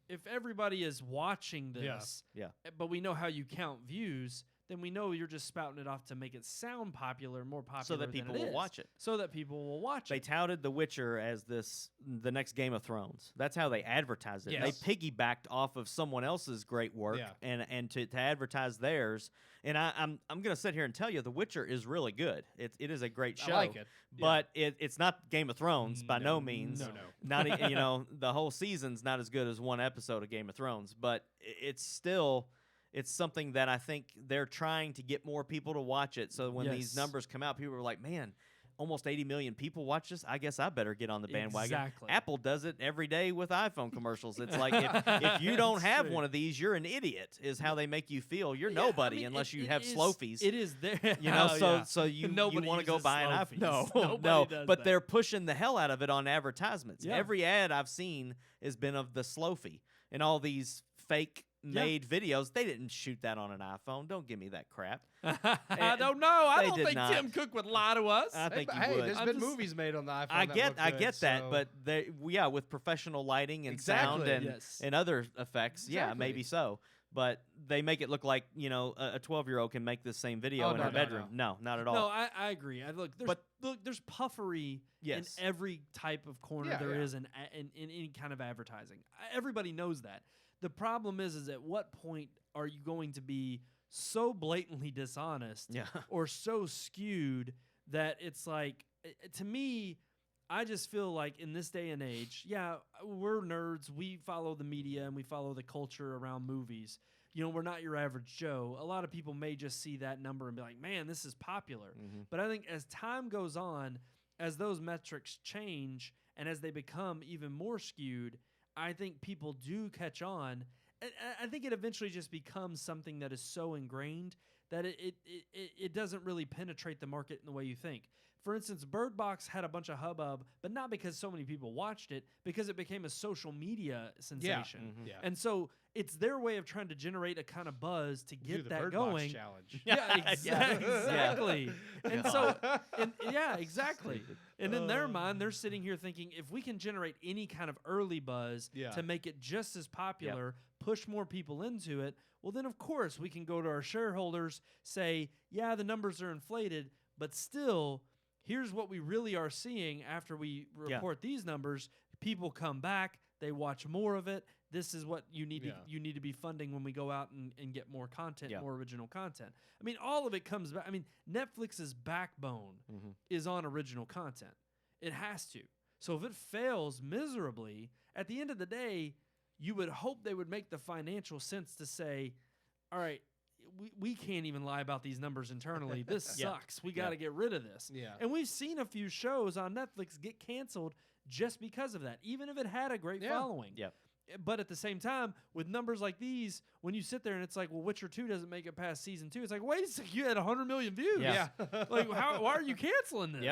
if everybody is watching Yeah. this, Yeah. but we know how you count views, then we know you're just spouting it off to make it sound popular, more popular, So that than people it will is. watch it. So that people will watch They it. touted The Witcher as the next Game of Thrones. That's how they advertised it. Yes. They piggybacked off of someone else's great work Yeah. and to advertise theirs. And I'm gonna sit here and tell you, The Witcher is really good. It is a great show. I like it. But it's not Game of Thrones by no means. No. Not the whole season's not as good as one episode of Game of Thrones, but it's still something that I think they're trying to get more people to watch it. So when these Yes. numbers come out, people are like, "Man, almost 80 million people watch this. I guess I better get on the bandwagon." Exactly. Apple does it every day with iPhone commercials. It's like if you don't It's have true. one of these, you're an idiot. Is how they make you feel. You're Yeah, I nobody mean, unless you it have is- slofies. It is there. You know, Oh, so yeah. so you Nobody want to go uses buy an iPhone? No, Slofies. Nobody no. does But that. they're pushing the hell out of it on advertisements. Yeah. Every ad I've seen has been of the Slofie and all these fake made videos. They didn't shoot that on an iPhone. Don't give me that crap. I don't know. I They don't did think not. Tim Cook would lie to us. I think you hey, would. there's I'm been just- movies made on the iPhone. I that get look I good, get that, so- but they with professional lighting and Exactly, sound and yes. and other effects, yeah, Exactly. maybe so. But they make it look like a 12-year-old can make the same video Oh, in no, her no, bedroom. No, not at all. No, I agree. There's puffery Yes. in every type of corner Yeah, there yeah. is in any kind of advertising. Everybody knows that. The problem is at what point are you going to be so blatantly dishonest Yeah. or so skewed that it's like, to me, I just feel like in this day and age, yeah, we're nerds. We follow the media and we follow the culture around movies. You know, we're not your average Joe. A lot of people may just see that number and be like, man, this is popular. Mhm. But I think as time goes on, as those metrics change and as they become even more skewed, I think people do catch on. And I think it eventually just becomes something that is so ingrained that it doesn't really penetrate the market in the way you think. For instance, Bird Box had a bunch of hubbub, but not because so many people watched it, because it became a social media sensation. Mhm. Yeah. And so it's their way of trying to generate a kind of buzz to Do get the that Bird Box going. challenge. Yeah, Yeah. exactly. And so, God. yeah, exactly. And in their mind, they're sitting here thinking, if we can generate any kind of early buzz Yeah. to make it just as popular, push more people into it, well, then of course we can go to our shareholders, say, yeah, the numbers are inflated, but still, here's what we really are seeing after we Yeah. report these numbers. People come back, they watch more of it. This is what you need Yeah. to you need to be funding when we go out and get more content, Yeah. more original content. I mean, all of it comes back. I mean, Netflix's backbone Mhm. is on original content. It has to. So if it fails miserably, at the end of the day, you would hope they would make the financial sense to say, all right, we can't even lie about these numbers internally. This Yeah. sucks. We Yeah. got to get rid of this. Yeah. And we've seen a few shows on Netflix get canceled just because of that, even if it had a great Yeah. following. Yep. But at the same time, with numbers like these, when you sit there and it's like, well, Witcher 2 doesn't make it past season 2, it's like, wait a second, you had 100 million views. Yeah. Like, why are you canceling this?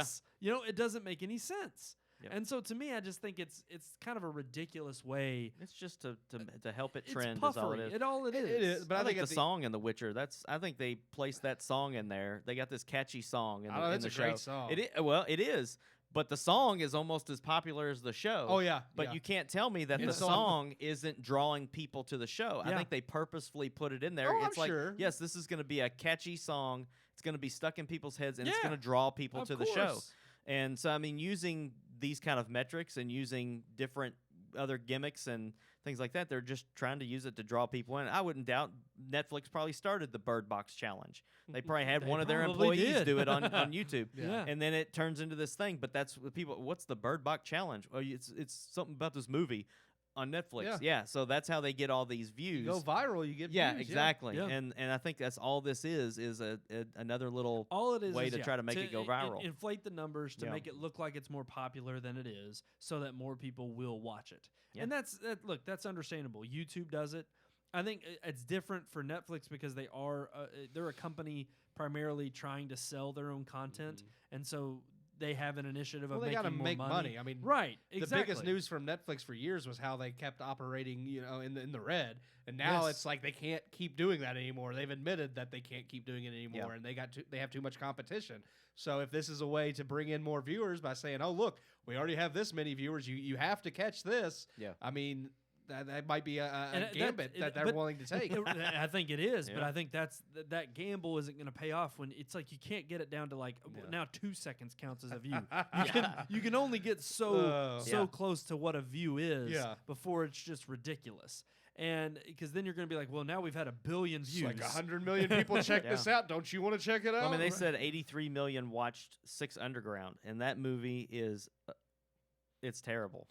Yeah. You know, it doesn't make any sense. Yep. And so to me, I just think it's kind of a ridiculous way. It's just to help it It's trend is puffery. all it is. It all it is. It is, but I I think think the song in The Witcher. I think they placed that song in there. They got this catchy song in I the, know, in that's the a show. great song. It is. But the song is almost as popular as the show. Oh yeah. But yeah. you can't tell me that It's the on- song isn't drawing people to the show. I Yeah. think they purposefully put it in there. Oh, It's I'm like, sure. yes, this is going to be a catchy song. It's going to be stuck in people's heads, and it's Yeah. going to draw people Of to the show. course. And so, I mean, using these kind of metrics and using different other gimmicks and things like that, they're just trying to use it to draw people in. I wouldn't doubt Netflix probably started the Bird Box Challenge. They probably had They one of their probably employees did. do it on YouTube. Yeah. And then it turns into this thing. But that's what people. What's the Bird Box Challenge? Oh, it's something about this movie on Netflix. Yeah. So that's how they get all these views. You go viral, you get Yeah, views, exactly. Yeah. And I think that's all this is another little All it is way is, to yeah, try to make it go viral. Inflate the numbers to Yeah. make it look like it's more popular than it is, so that more people will watch it. Yeah. And that's understandable. YouTube does it. I think it's different for Netflix because they're a company primarily trying to sell their own content, and so they have an initiative Well, of they making gotta more make money. money. I mean, Right. The Exactly. biggest news from Netflix for years was how they kept operating, in the red, and now Yes. it's like they can't keep doing that anymore. They've admitted that they can't keep doing it anymore, Yeah. and they have too much competition. So if this is a way to bring in more viewers by saying, "Oh, look, we already have this many viewers, you have to catch this," Yeah. I mean, that might be a And that- gambit it- that they're but willing to take. I think it is, but Yeah. I think that gamble isn't going to pay off when it's like you can't get it down to like Yeah. now 2 seconds counts as a view. You can only get so Oh. Yeah. close to what a view is Yeah. before it's just ridiculous. And because then you're going to be like, well, now we've had 1 billion It's views. like 100 million people check this out. Don't you want to check it out? I mean, they said 83 million watched Six Underground, and that movie is, it's terrible.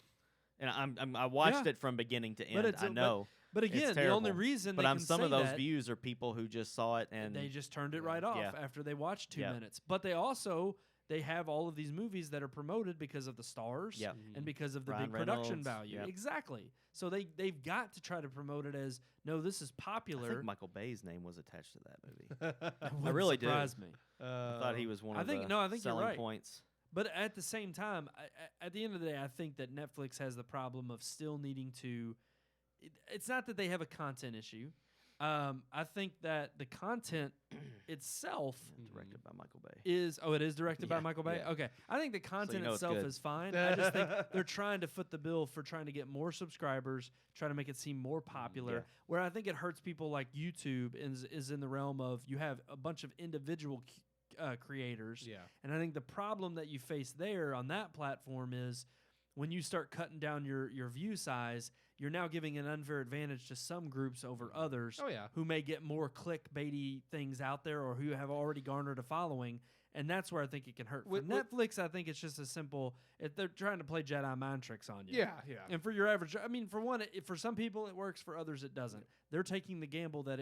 And I watched Yeah. it from beginning to But end. it's I a- but know, But It's again, the only terrible. reason but they on can some say of those that, views are people who just saw it and they just turned it right off Yeah. after they watched 2 Yeah. minutes. But they also they have all of these movies that are promoted because of the stars yeah, and because of the Ryan big production Reynolds, value. yep. Exactly. So they've got to try to promote it as no, this is I popular. think Michael Bay's name was attached to that movie. That wouldn't really do. surprise me. I thought he was one I of think- the no, I think you're selling right. points. But at the same time, at the end of the day, I think that Netflix has the problem of still needing to. It's not that they have a content issue. I think that the content itself Directed by Michael Bay. is. Oh, it is directed by Yeah, Michael Bay. yeah. Okay, I think the content know it's itself good. is fine. I just think they're trying to foot the bill for trying to get more subscribers, trying to make it seem more popular. yeah. Where I think it hurts people like YouTube is in the realm of you have a bunch of individual creators. Yeah. And I think the problem that you face there on that platform is when you start cutting down your view size, you're now giving an unfair advantage to some groups over others Oh yeah. who may get more clickbaity things out there or who have already garnered a following. And that's where I think it can hurt. For With- Netflix, I think it's just as simple. If they're trying to play Jedi mind tricks on you. Yeah. Yeah. And for your average, I mean, for one, for some people it works, for others it doesn't. They're taking the gamble that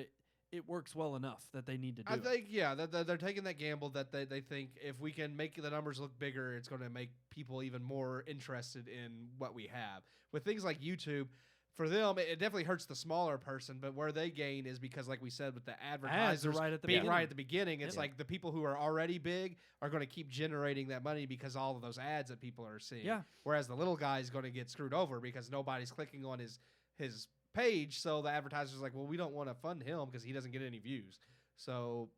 it works well enough that they need to do I it. think that they're taking that gamble that they think if we can make the numbers look bigger, it's going to make people even more interested in what we have. With things like YouTube, for them, it definitely hurts the smaller person, but where they gain is because, like we said, with the Ads are advertisers right at the being beginning. right at the beginning, it's Yep. like the people who are already big are going to keep generating that money because all of those ads that people are seeing. Yeah. Whereas the little guy is going to get screwed over because nobody's clicking on his page, so the advertiser's like, well, we don't want to fund him because he doesn't get any views. So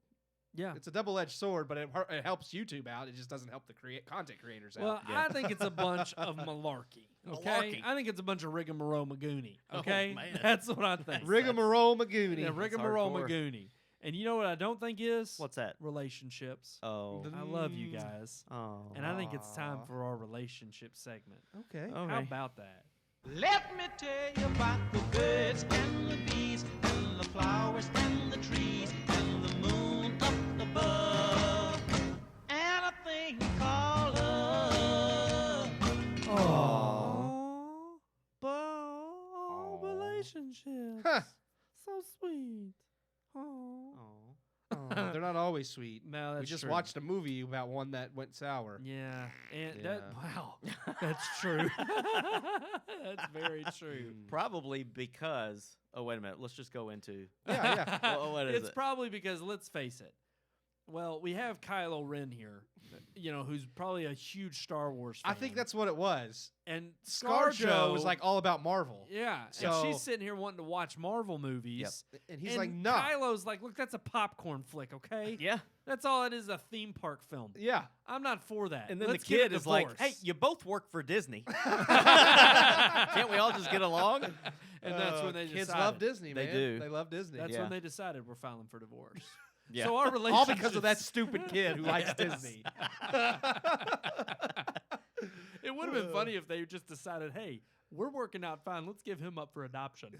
Yeah. it's a double-edged sword, but it helps YouTube out. It just doesn't help the content creators out. Well, Yeah. I think it's a bunch of malarkey. Okay, Malarkey. I think it's a bunch of rigmarole Magooney. Oh, Okay, man. that's what I think. Rigmarole Magooney. Yeah, rigmarole hardcore. Magooney. And you know what I don't think is What's that? relationships. Oh. I love you guys, Oh. and I think it's time Aw. for our relationship segment. Okay. Okay. How about that? Let me tell you about the birds and the bees and the flowers and the trees and the moon up above and a thing called love. Oh, relationships. Huh. So sweet. Oh. Oh. They're not always sweet. No, that's We just true. watched a movie about one that went sour. Yeah, and Yeah. that wow, that's true. That's very true. Probably because. Oh wait a minute. Let's just go into. Yeah, Well, what is it's it? probably because let's face it. Well, we have Kylo Ren here, who's probably a huge Star Wars fan. I think that's what it was. and ScarJo was like all about Marvel. yeah. and So- she's sitting here wanting to watch Marvel movies. And he's and like, no. Kylo's like, look, that's a popcorn flick, okay? Yeah. That's all it is, a theme park film. Yeah. I'm not for that. And then Let's the get a kid is like, divorce. "Hey, you both work for Disney. Can't we all just get along?" And that's when they kids decided. love Disney, They man. do. They love Disney. That's Yeah. when they decided we're filing for divorce. Yeah. So our all relationship because of that stupid kid who likes Disney. It would have been funny if they just decided, hey, we're working out fine. Let's give him up for adoption.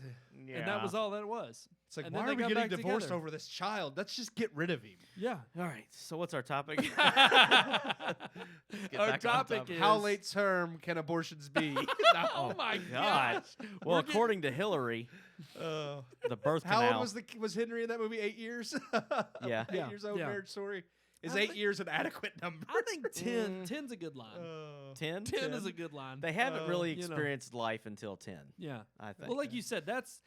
Yeah. And that was all that was. It's like, And why then are they we got getting back divorced together. over this child? Let's just get rid of him. Yeah. All right. So what's our topic? get Our back on topic topic. is How late term can abortions be? Oh my God. gosh. Well, We're getting- according to Hillary, the birth How canal. old was Henry in that movie? 8 years? Yeah. 8 Yeah, years old yeah. marriage story. Is I 8 think- years an adequate number? I think 10. 10's a good line. 10? 10 is a good line. They haven't really you know. experienced life until 10. Yeah. I think. Well, like you said, that's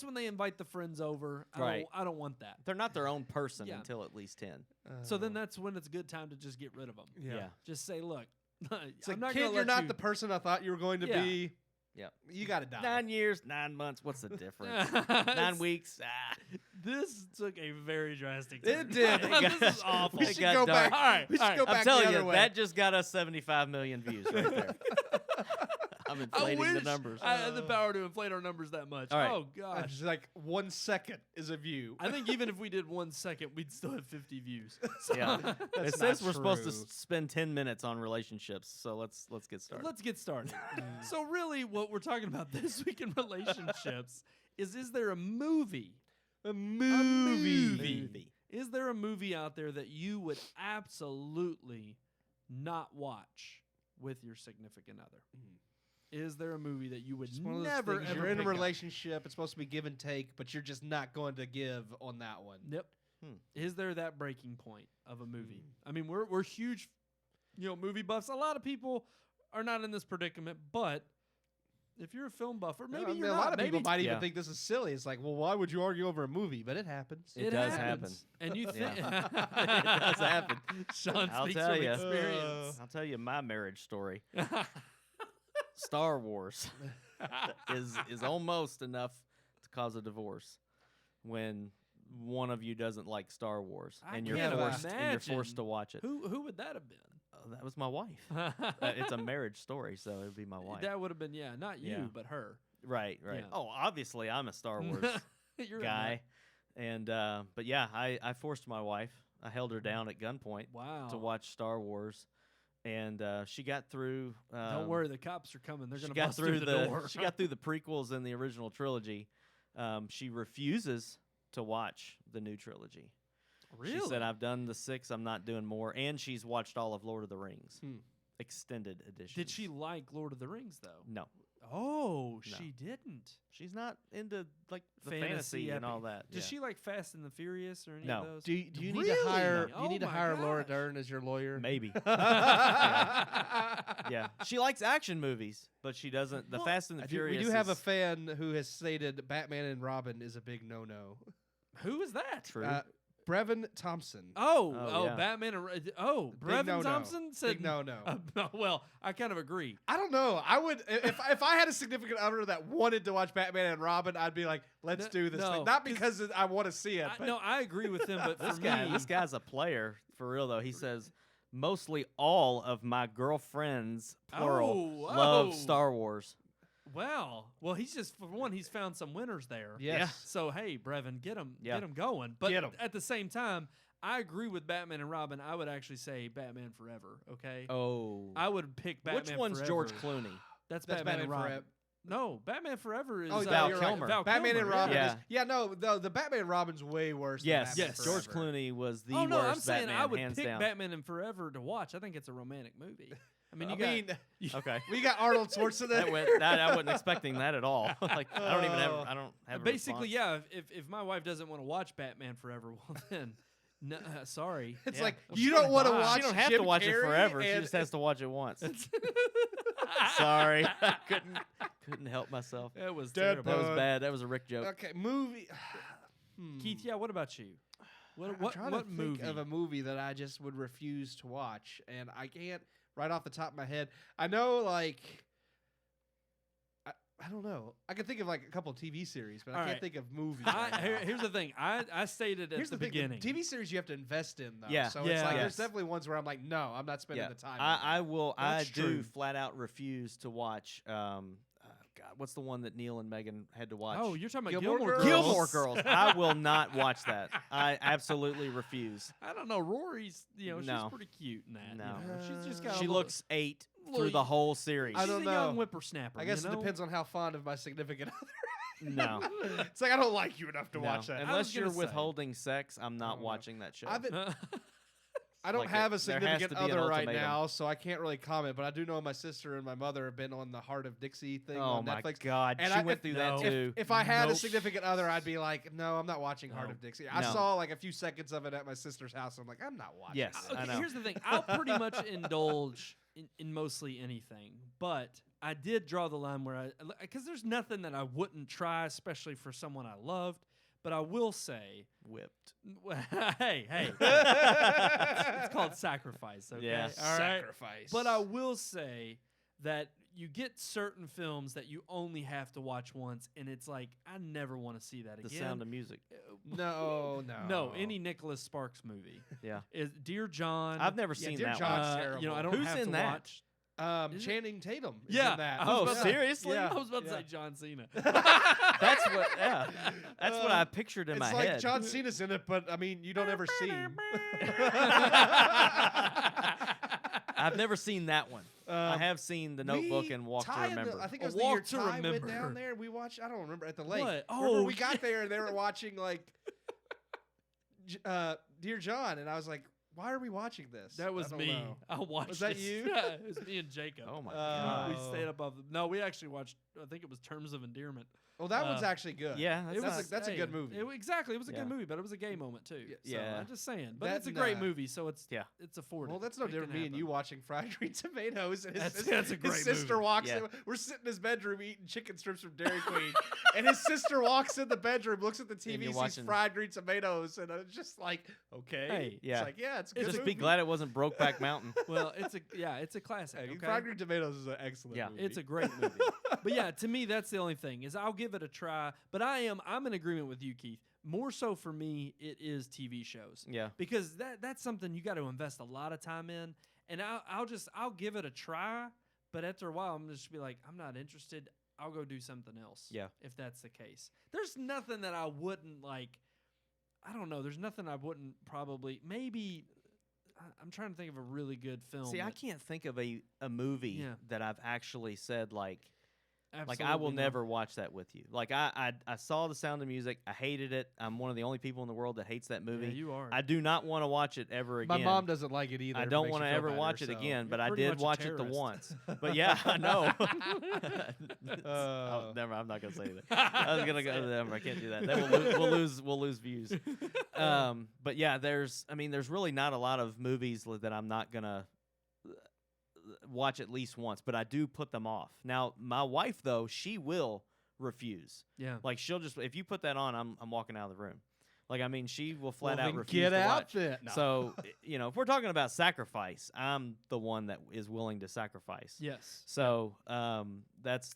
when they invite the friends over. Right. I don't want that. They're not their own person Yeah. until at least 10. So then that's when it's a good time to just get rid of them. Yeah. Just say, look, It's I'm like, not kid, gonna you're let not you- the person I thought you were going to Yeah. be. Yep. You got to die. 9 years, 9 months. What's the difference? 9 weeks. This took a very drastic It turn. did. This is awful. We It should got go dark. back. All right, We should all right. go I'm back telling the you, other way. that just got us 75 million views right there. I'm inflating the wish numbers. I had the power to inflate our numbers that much. All right. Oh gosh. It's like 1 second is a view. I think even if we did 1 second, we'd still have 50 views. So Yeah. That's It says not we're supposed to true. spend 10 minutes on relationships, so let's get started. let's get started. So really, what we're talking about this week in relationships is there a movie? A movie. Is there a movie out there that you would absolutely not watch with your significant other? Is there a movie that you would Just one of those never things, ever you're in a pick up? relationship. It's supposed to be give and take, but you're just not going to give on that one. Yep. Hmm. Is there that breaking point of a movie? I mean, we're huge, movie buffs. A lot of people are not in this predicament, but if you're a film buff, or maybe I mean, you're a not, lot of people maybe might even Yeah. think this is silly. It's like, well, why would you argue over a movie? But it happens. It does happen. happens. And you think Yeah. It does happen. Sean I'll speaks tell from ya. experience. I'll tell you my marriage story. Star Wars is almost enough to cause a divorce when one of you doesn't like Star Wars I and you're can't forced imagine. to watch it. Who would that have been? Oh, that was my wife. It's a marriage story, so it would be my wife. That would have been not you, Yeah. but her. Right. Yeah. Oh, obviously I'm a Star Wars You're in guy, and but yeah, I forced my wife. I held her down at gunpoint that. Wow. to watch Star Wars, and she got through. Don't worry, the cops are coming. They're She gonna got bust through through the door. She got through the prequels in the original trilogy. She refuses to watch the new trilogy. Really? She said, "I've done the 6. I'm not doing more." And she's watched all of Lord of the Rings, extended edition. Did she like Lord of the Rings though? No, Oh, No. she didn't. she's not into like the Fantasy fantasy and all epic. that. Does yeah. she like Fast and the Furious or any No. of those? Do you need Really? to hire? Do Oh you need to my hire Laura gosh. Dern as your lawyer? Maybe. yeah. Yeah, she likes action movies, but she doesn't. The Well, Fast and the We Furious. do have a is fan who has stated Batman and Robin is a big no-no. Who is that? true. Brevin Thompson. Oh, yeah. Batman. Big Brevin no-no. Thompson said Big no-no. Well, I kind of agree. I don't know. I would if I had a significant other that wanted to watch Batman and Robin, I'd be like, let's No- do this no, thing. Not because I want to see it. But No, I agree with him, but this for guy, me, this guy's a player for real though. He says mostly all of my girlfriends, plural, Oh, love oh. Star Wars. well, he's just for one, he's found some winners there. yes. So hey, Brevin, get him Yeah. going. But Get 'em. at the same time, I agree with Batman and Robin. I would actually say Batman Forever. Okay. Oh, I would pick Batman. which one's Forever. George Clooney? That's That's Batman, and Robin. Forever. No, Batman Forever is Oh, Val you're Kilmer. Val Batman and Kilmer, Robin. Yeah. No, the Batman and Robin's way worse. Yes, than Batman George Forever. Clooney was the Oh no, worst I'm saying Batman, I would hands pick down. Batman and Forever to watch. I think it's a romantic movie. I mean, I you mean, got Okay. we got Arnold Schwarzenegger. I wasn't expecting that at all. Like I don't even have. I don't have. a basically, response. yeah. If my wife doesn't want to watch Batman Forever, well then, no, sorry. It's Yeah. like Well, you she don't can want to buy. watch. She don't have Jim to watch it Carrey forever. She and- just has to watch it once. Sorry, I couldn't help myself. That was Dead terrible. That was Bud. bad. That was a Rick joke. Okay, movie. Keith, yeah. What about you? What I'm what trying what to movie? think of a movie that I just would refuse to watch, and I can't right off the top of my head. I know, like, I don't know. I can think of like a couple of TV series, but I All can't right. think of movies. right now. Here's the thing. I stated at Here's the thing, beginning. TV series you have to invest in, though. Yeah. So it's Yeah. like Yes. there's definitely ones where I'm like, no, I'm not spending Yeah, the time. I will. That's I do true. flat out refuse to watch. God, what's the one that Neil and Megan had to watch? Oh, you're talking about Gilmore Gilmore Girls? Girls. Gilmore Girls. I will not watch that. I absolutely refuse. I don't know. Rory's, she's No. pretty cute in that. No. She's just got. She a looks 8 little- through the whole series. I She's don't a know. young whippersnapper. I guess you it know? depends on how fond of my significant other. No. It's like I don't like you enough to No. watch that. Unless you're gonna say. withholding sex, I'm not don't know. watching that show. I don't Like, have a there has to significant be an other right ultimatum. now, so I can't really comment. But I do know my sister and my mother have been on the Heart of Dixie thing Oh on my Netflix. God, And she I- went through that no. too. If I had a Nope. significant other, I'd be like, no, I'm not watching Heart No. of Dixie. I No. saw like a few seconds of it at my sister's house. I'm like, I'm not watching. Yes. this. I Okay, know. here's the thing. I'll pretty much indulge in mostly anything, but I did draw the line where because there's nothing that I wouldn't try, especially for someone I loved. But I will say, Whipped. hey, it's called sacrifice. Okay, Yeah. all right. Sacrifice. But I will say that you get certain films that you only have to watch once, and it's like I never want to see that The again. Sound of Music. no. No, any Nicholas Sparks movie Yeah. is Dear John. I've never Yeah, seen Dear that John's one. terrible. I don't Who's have in to that? watch. it? Channing Tatum. Is Yeah. in that. I was Oh, about to- seriously? Yeah. I was about to Yeah. say John Cena. That's what. Yeah, that's what I pictured in It's my like head. John Cena's in it, but I mean, you don't ever see him. I've never seen that one. I have seen The Notebook and Walk to Ty and Remember. I think A it was the year Walk to Ty went Remember. down there. We watched. I don't remember at the lake. What? Remember Oh, we got there and they were watching like Dear John, and I was like, "Why are we watching this?" That was I don't me. know. I watched. Was that this. you? Yeah, it was me and Jacob. Oh my Uh, god. We stayed above. No, we actually watched. I think it was Terms of Endearment. Well, that one's Uh, actually good. Yeah, It that's was not- that's a good movie. Exactly, it was a Yeah. good movie, but it was a gay moment too. Yeah. So Yeah. I'm just saying. But That it's a and, great movie, so it's Yeah. it's afforded. Well, that's no It can different. Me and happen. you watching Fried Green Tomatoes, and That's a great his sister movie. walks Yeah. in. We're sitting in his bedroom eating chicken strips from Dairy Queen, and his sister walks in the bedroom, looks at the TV, you're sees watching- Fried Green Tomatoes, and it's just like, okay, Hey, yeah. it's like, yeah, it's a good. It's Just be movie. glad it wasn't Brokeback Mountain. Well, it's a classic. Hey, Okay? Fried Green Tomatoes is an excellent Yeah. movie. It's a great movie. But yeah, to me, that's the only thing is I'll give it a try. But I'm in agreement with you, Keith. More so for me, it is TV shows Yeah. because that's something you got to invest a lot of time in. And I'll give it a try. But after a while, I'm just be like, I'm not interested. I'll go do something else. Yeah. If that's the case, there's nothing that I wouldn't like. I don't know. There's nothing I wouldn't probably maybe. I'm trying to think of a really good film. See, I that- can't think of a movie Yeah. that I've actually said like I will absolutely not. never watch that with you. Like I saw The Sound of Music. I hated it. I'm one of the only people in the world that hates that movie. Yeah, you are. I do not want to watch it ever My again. mom doesn't like it either. I if it don't makes want to you feel ever better, watch it so. again, but You're I pretty did much a watch it the terrorist. once. But yeah, I know. Uh. Never. I'm not gonna say that. I was gonna go to them. I can't do that. Then we'll lose views. But yeah, there's really not a lot of movies that I'm not gonna watch at least once, but I do put them off. Now, my wife though, she will refuse. Yeah. Like she'll just if you put that on, I'm walking out of the room. Like she will flat Well, out then refuse get to out watch. then. No. So if we're talking about sacrifice, I'm the one that is willing to sacrifice. Yes. So that's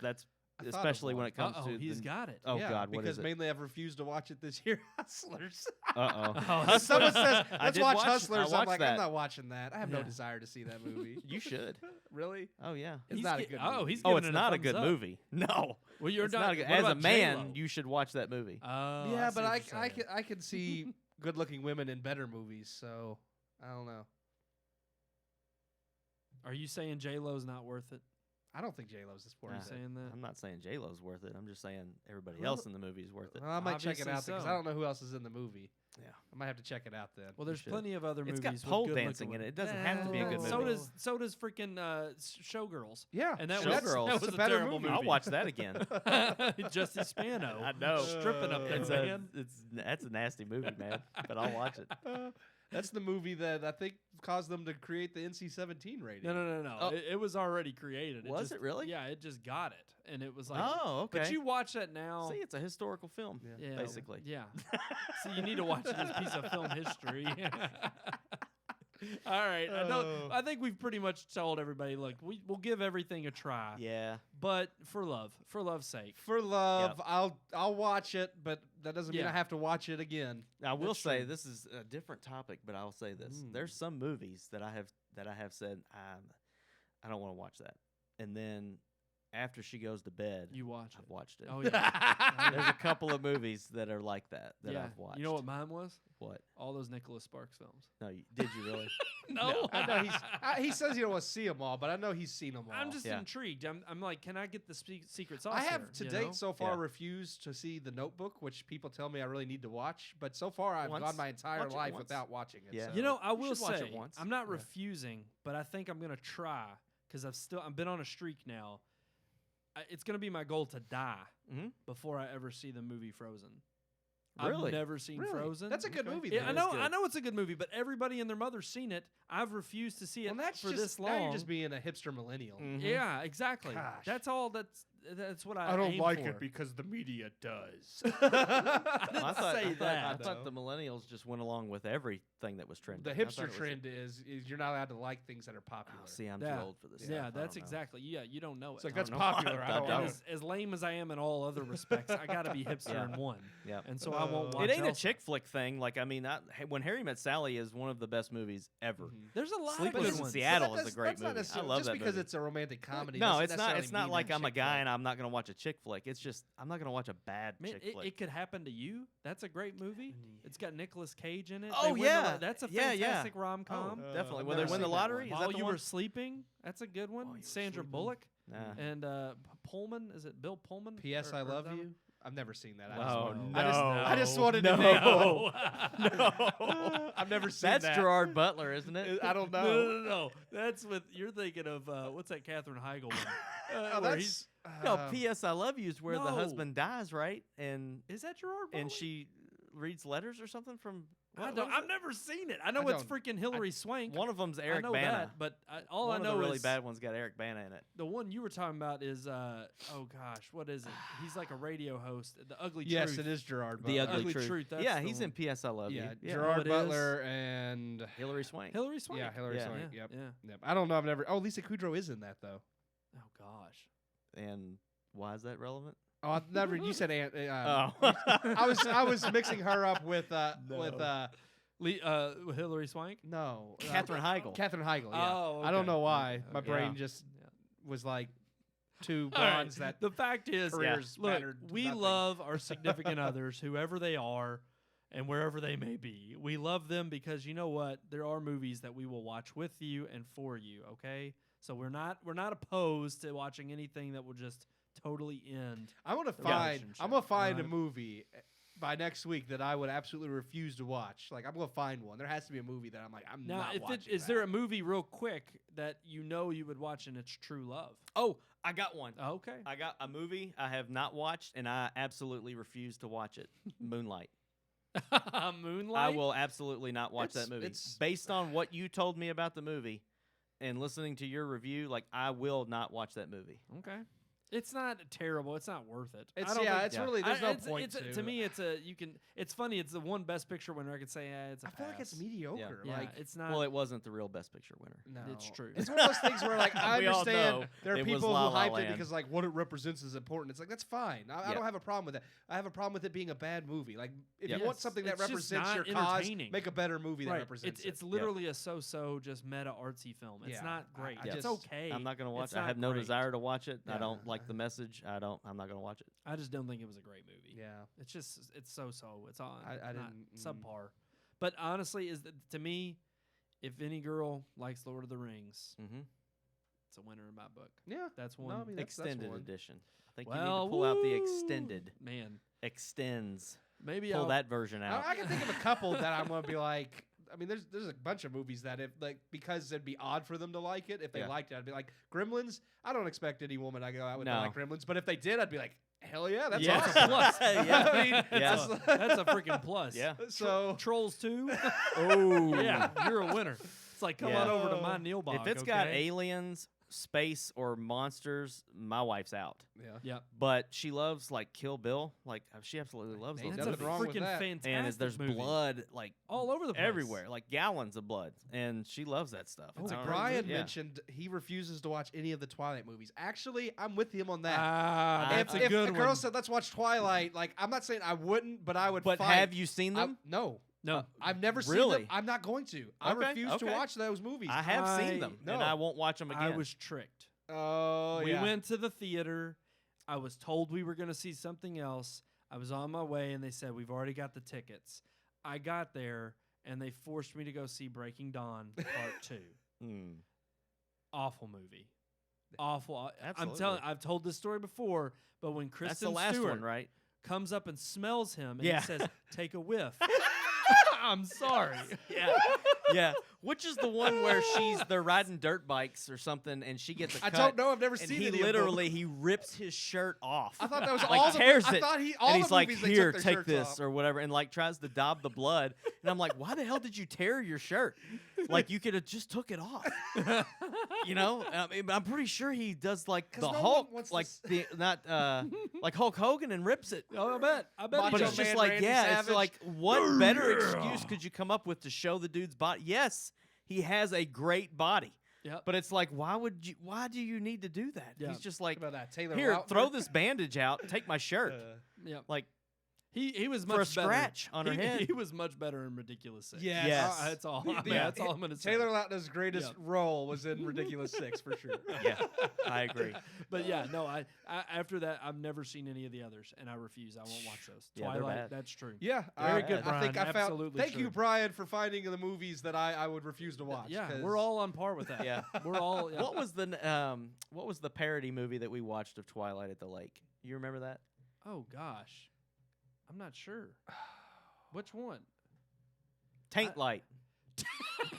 I thought of especially when one. it comes Uh-oh, to he's the, got it. Oh Yeah, God, what because is it? mainly I've refused to watch it this year. Hustlers. Uh-oh. Someone says, I "Let's did watch watch- Hustlers." I I'm watched like, that. I'm not watching that. I have no Yeah. desire to see that movie. You should. Really? Oh yeah. It's He's not a get- good oh, movie. he's Oh, giving it's it not a thumbs good up. movie. No. Well, you're It's not, not a good. what As a about man, J-Lo? you should watch that movie. Oh, I Yeah, see but what I you're saying. can see good-looking women in better movies. So I don't know. Are you saying J Lo's not worth it? I don't think J Lo's is Are worth you it. saying that? I'm not saying J Lo's worth it. I'm just saying everybody Well, else in the movie is worth it. Well, I might check it Obviously out because so. I don't know who else is in the movie. Yeah. I might have to check it out then. Well, there's should. plenty of other It's movies got with pole good-looking dancing in it. women. It doesn't have to be a good So movie. does freaking Showgirls. Yeah, And that Showgirls. was That's a a better terrible movie. I'll watch that again. Justy Spano. I know. Stripping up there, It's man. that's a nasty movie, man. But I'll watch it. That's the movie that I think caused them to create the NC-17 rating. No. Oh. It was already created. Was just- it really? Yeah, it just got it, and it was like. Oh, okay. But you watch that now. See, it's a historical film, Yeah, basically. Yeah. So you need to watch this piece of film history. All right. Oh. I think we've pretty much told everybody. Look, we'll give everything a try. Yeah. But for love's sake. For love, I'll watch it, but that doesn't mean Yeah. I have to watch it again. I will That's say true. this is a different topic, but I'll say this: Mm. there's some movies that I have said I don't want to watch that, and then after she goes to bed, You watch it. I've watched it. Oh yeah. There's a couple of movies that are like that yeah. I've watched. You know what mine was? What? All those Nicholas Sparks films. No, did you really? No. I know he says he don't want to see them all, but I know he's seen them all. I'm just Yeah. intrigued. I'm like, can I get the secret sauce? I have here, to you date know? so far Yeah. refused to see The Notebook, which people tell me I really need to watch. But so far, I've Once. gone my entire Watch it life once. without watching it. Yeah. so. You know, I You will should watch it say once. I'm not Yeah. refusing, but I think I'm gonna try because I've been on a streak now. It's gonna be my goal to die Mhm. before I ever see the movie Frozen. Really? I've never seen Really? Frozen. That's a good Okay. movie. Yeah, then. I That is know. good. I know it's a good movie, but everybody and their mother's seen it. I've refused to see it Well, that's for just this long. now you're just being a hipster millennial. Mhm. Yeah, exactly. Gosh. That's all. that's what I I don't aim like for. it because the media does. I didn't I thought, say I that. thought the millennials just went along with everything that was trending. The I thought hipster it was- trend is you're not allowed to like things that are popular. Oh, see, I'm Yeah. too old for this. Yeah, stuff. I that's don't know. exactly. Yeah, you don't know it. It's like I that's don't know. popular. I I don't don't. know. as lame as I am in all other respects, I got to be hipster Yeah. in one. Yeah. And so I won't watch It ain't a Elsa. chick flick thing. Like, I mean, When Harry Met Sally is one of the best movies ever. There's a lot Sleepless of good in ones. Seattle But is a great that's not movie. I necessarily- love just that because movie. it's a romantic comedy. No, doesn't it's not. necessarily It's not mean like I'm a chick guy flick. and I'm not going to watch a chick flick. It's just I'm not going to watch a bad Man, chick it, flick. it could happen to you. That's a great movie. It's got Nicolas Cage in it. Oh, They win the yeah. that's a Yeah, yeah. fantastic rom com. Definitely. I've When they never win the seen that lottery, one. is While that the you one? were sleeping, that's a good one. While You Were Sandra Sleeping. Bullock Nah. and Pullman. Is it Bill Pullman? P.S. Or- I or love that one? you. I've never seen that. I Oh, just wanted- no. I just wanted to No. know. I've never seen That's that. Gerard Butler, isn't it? I don't know. No. That's with you're thinking of what's that Katherine Heigl one? Oh, where that's No, P.S. I Love You is where the No. husband dies, right? And is that Gerard Butler? and she reads letters or something from. I what don't, was I've it? never seen it. I know I it's don't- freaking Hilary Swank. One of them's I Eric know Bana. that, but all One I know of the really is bad ones got Eric Bana in it. the one you were talking about is oh gosh, what is it? He's like a radio host. The Ugly Yes, Truth. it is Gerard. The Butler. Ugly, Ugly Truth, that's yeah, the he's one. in P.S. I Love Yeah, You. Yeah. Gerard it is. Butler and Hilary Swank. Hilary Swank. yeah, Hilary Yeah. Swank. Yeah, Yep. yeah. Yep. I don't know. I've never. Oh, Lisa Kudrow is in that though. Oh gosh. And why is that relevant? Oh, I've never. You said Aunt. Oh. I was mixing her up with Hilary Swank. no Katherine Heigl. Katherine Heigl. Yeah. Oh, I don't okay. know why. My Okay. brain Yeah. just was like two All right, blondes that the fact is, careers look, mattered we nothing. love our significant others, whoever they are, and wherever they may be. We love them because you know what? There are movies that we will watch with you and for you. Okay, so we're not opposed to watching anything that will just totally end. I'm gonna the find. relationship. I'm gonna find a Right. movie by next week that I would absolutely refuse to watch. Like I'm gonna find one. There has to be a movie that I'm like I'm Now, not if watching. is there a movie real quick that you know you would watch and it's true love? Oh, I got one. Okay. I got a movie I have not watched, and I absolutely refuse to watch it. Moonlight. Moonlight. I will absolutely not watch It's- that movie. it's- Based on what you told me about the movie and listening to your review, like I will not watch that movie. Okay. It's not terrible. It's not worth it. It's I don't yeah. think- It's yeah. really there's no it's, point it's, to. to me, it's a you can. It's funny. It's the one Best Picture winner. I could say, it's a I feel like it's pass. mediocre. Yeah, Like it's not. Well, it wasn't the real Best Picture winner. no, It's true. It's one of those things where like I We all understand know there are it was people La who La hyped it Land. because like what it represents is important. It's like that's fine. I Yeah. don't have a problem with that. I have a problem with it being a bad movie. Like if Yeah. you want Yes, something that it's just represents not your cause, entertaining. make a better movie that right. represents It's it. literally a so-so, just meta artsy film. It's Yeah. not I- great. I It's just- okay. I'm not gonna watch It's it. I not have no great. desire to watch it. I Yeah. don't like the message. I'm not gonna watch it. I just don't think it was a great movie. Yeah. It's just it's so-so. It's on. I not didn't- subpar. But honestly, to me, if any girl likes Lord of the Rings, Mm-hmm. it's a winner in my book. Yeah. That's No, one. I mean, that's Extended one. edition. I think well, you need to pull out the woo! extended. Man, Extends. maybe Pull I'll, that version out. I can think of a couple that I'm gonna be like. I mean, there's a bunch of movies that if like because it'd be odd for them to like it. If they Yeah. liked it, I'd be like Gremlins. I don't expect any woman I go out with to No. like Gremlins, but if they did, I'd be like, hell yeah, that's Yeah. awesome. plus. Yeah. I mean, Yeah. That's a freaking plus. Yeah. so Trolls 2? Oh. Yeah, you're a winner. It's like, come Yeah. on over to my Neilbach. If it's got okay? aliens, space, or monsters, my wife's out. yeah. Yep. But she loves like Kill Bill. Like she absolutely loves Ain't those. That's a nothing wrong with freaking that. fantastic And there's movie. blood like all over the place. everywhere, like gallons of blood, and she loves that stuff. It's a I don't great know. Brian Yeah. mentioned he refuses to watch any of the Twilight movies. Actually, I'm with him on that. Ah, If- that's if a good a girl one. said let's watch Twilight, like I'm not saying I wouldn't, but I would. But fight. have you seen them? No, No. I've never seen Really? them. I'm not going to. I Okay, refuse to okay. watch those movies. I have seen them, no. and I won't watch them again. I was tricked. Oh, we yeah. went to the theater. I was told we were going to see something else. I was on my way, and they said, we've already got the tickets. I got there, and they forced me to go see Breaking Dawn Part 2. Hmm. Awful movie. Awful. I'm Absolutely. telling. I've told this story before, but when That's Kristen the last Stewart one, right? comes up and smells him, and Yeah. he says, "Take a whiff." I'm sorry. Yeah, yeah. Which is the one where they're riding dirt bikes or something, and she gets a I cut. don't know. I've never And seen he any of them. literally he rips his shirt off. I thought that was like all the, tears I it. thought he all and the he's like, movies they "Here, took their take shirts this," off. or whatever, and like tries to daub the blood. And I'm like, "Why the hell did you tear your shirt?" Like you could have just took it off. You know, I mean, I'm pretty sure he does like 'Cause the no one Hulk, wants to like s- the not like Hulk Hogan and rips it. Oh, I bet. Macho But he it's does. just Man like, Randy yeah, Savage. it's like, what better excuse could you come up with to show the dude's body? Yes, he has a great body, Yep. but it's like, why do you need to do that? Yeah. He's just like, How about that? Taylor here, Lautner? throw this bandage out, take my shirt. Yep. Like, He was for a much better. scratch on her head. He was much better in Ridiculous 6. Yes. Yes. That's all. Yeah. That's all I'm gonna say. Taylor Lautner's greatest Yeah. role was in Ridiculous 6 for sure. yeah, I agree. But yeah, no. I after that, I've never seen any of the others, and I refuse. I won't watch those. Yeah, they're Twilight. bad. That's true. Yeah, Very good, I think Brian. I found. Absolutely Thank you, true. Brian, for finding the movies that I would refuse to watch. Yeah, 'cause- we're all on par with that. Yeah. We're all. Yeah. What was the parody movie that we watched of Twilight at the Lake? You remember that? Oh gosh, I'm not sure. Which one? Taint I- Light.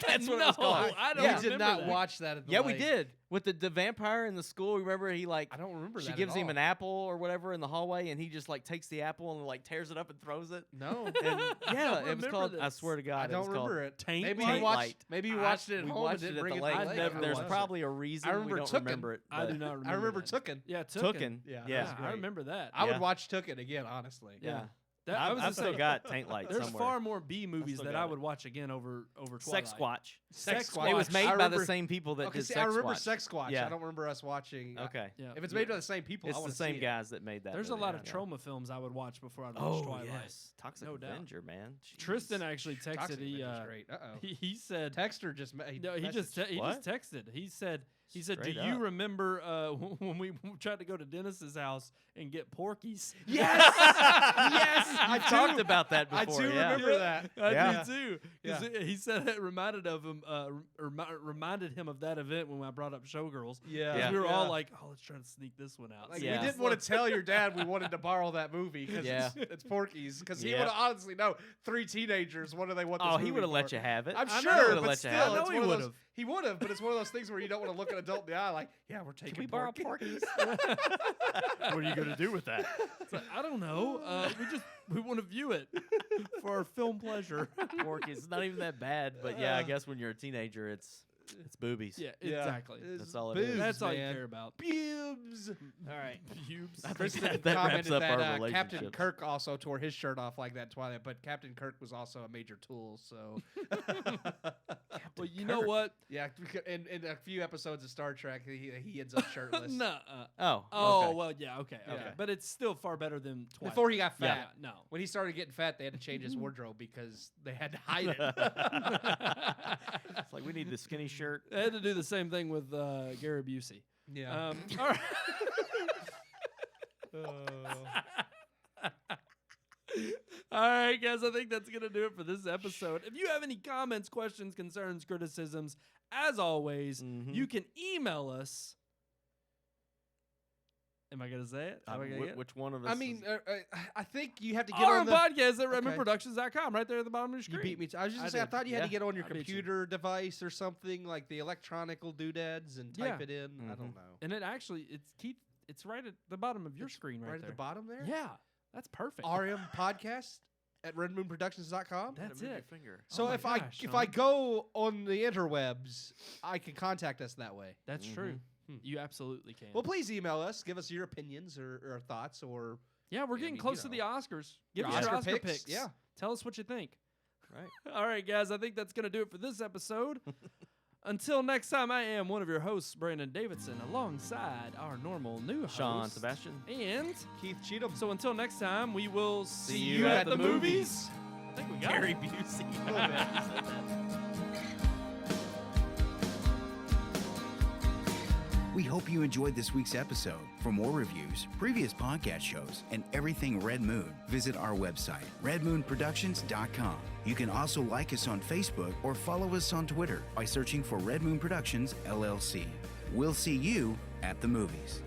That's what it was No, called. I don't We Yeah. did remember not that. watch that. At the Yeah, we lake. did with the vampire in the school. Remember, he like I don't remember she that. gives at him all. an apple or whatever in the hallway, and he just like takes the apple and like tears it up and throws it. No, And yeah, don't it was remember called. I this. swear to God, I it don't was called remember it. Taint Maybe Light? you watched. Light. Maybe you watched it at We home. watched and it didn't at bring the it lake. to I've the never There's watched it. probably a reason remember we don't Tooken. remember it. I do but- not remember. I remember that. Tooken. Yeah, Tooken. Yeah, Yeah. that's I great. remember that. I Yeah. would watch Tooken again, honestly. Yeah. That, I was I've gonna still say, got Taint Light There's somewhere. far more B movies still that got I it. would watch again over Twilight. Sex Squatch. Sex Squatch. It was made I by remember- the same people that Okay, did see, Sex I remember Squatch. Sex Squatch. Yeah. I don't remember us watching. Okay. Yeah. If it's made by the same people, It's I the wanna same see it. guys that made that. There's a movie, lot I of know. trauma films I would watch before I'd watch Oh Twilight. yes, Toxic No doubt. Avenger, man. Tristan Jeez. actually texted. Toxic He Avenger is great. Uh-oh. he said. Texter just No, he just What? texted. He said, do Straight you up. remember when we tried to go to Dennis's house and get Porky's? Yes, yes. I I've talked do- about that I before. do yeah. remember that. I Yeah. do too. Because he said it reminded of him, reminded him of that event when I brought up Showgirls. Yeah. 'Cause Yeah. we were all like, "Oh, let's try to sneak this one out." Like, Yeah. we didn't want to tell your dad we wanted to borrow that movie because Yeah. it's Porky's. Because he Yeah. would honestly know 3 teenagers. What do they want? This Oh, he movie would have let for? you have it. I'm I know sure, he would've but let you still, have it. it's I know one he of those. would've. He would have, but it's one of those things where you don't want to look an adult in the eye. Like, yeah, we're taking. Can we borrow Porky's. Porky's? What are you going to do with that? It's like, I don't know. We want to view it for our film pleasure. Porky's. It's not even that bad, but yeah, I guess when you're a teenager, it's boobies. Yeah, Yeah. exactly. It's That's all it is. boobs, That's all you man. care about. Pubes. All right. Pubes. I think Kristen that wraps commented up that our Captain relationships. Kirk also tore his shirt off like that in Twilight, but Captain Kirk was also a major tool. So, Well, you know what? yeah, in a few episodes of Star Trek, he ends up shirtless. No. Oh. Oh okay. well, yeah, okay. Yeah. But it's still far better than Twilight. Before he got Yeah, fat. no. When he started getting fat, they had to change his wardrobe because they had to hide it. It's like we need the skinny shirt. I had to do the same thing with Gary Busey. Yeah. All right. All right, guys, I think that's going to do it for this episode. If you have any comments, questions, concerns, criticisms, as always, Mhm. you can email us. Am I going to say it? Am I gonna get it? Which one of us? I mean, I think you have to get RM on the. podcast at Okay. redmondproductions.com, right there at the bottom of your You screen. beat me. I was just I gonna say, I did. thought you had to Yeah. get on your I beat you. computer device or something like the electronical doodads and type Yeah. it in. I Mhm. don't know. And it actually, it's Keith. It's right at the bottom of your screen, right, Right there. at the bottom there. Yeah, that's perfect. RM podcast at redmoonproductions.com. That's Move your it. finger. So Oh my if gosh, I Sean. go on the interwebs, I can contact us that way. That's true. Hmm. You absolutely can. Well, please email us. Give us your opinions or thoughts or yeah, we're I getting mean, close you to the know, Oscars. Give your us your Oscar Oscar picks. picks. Yeah. Tell us what you think. Right. All right, guys. I think that's going to do it for this episode. Until next time, I am one of your hosts, Brandon Davidson, alongside our normal new host, Sean Sebastian. And Keith Cheatham. so until next time, we will see you you at at the the movies. I think we got Gary it. Busey. We hope you enjoyed this week's episode. For more reviews, previous podcast shows, and everything Red Moon, visit our website, redmoonproductions.com. You can also like us on Facebook or follow us on Twitter by searching for Red Moon Productions, LLC. We'll see you at the movies.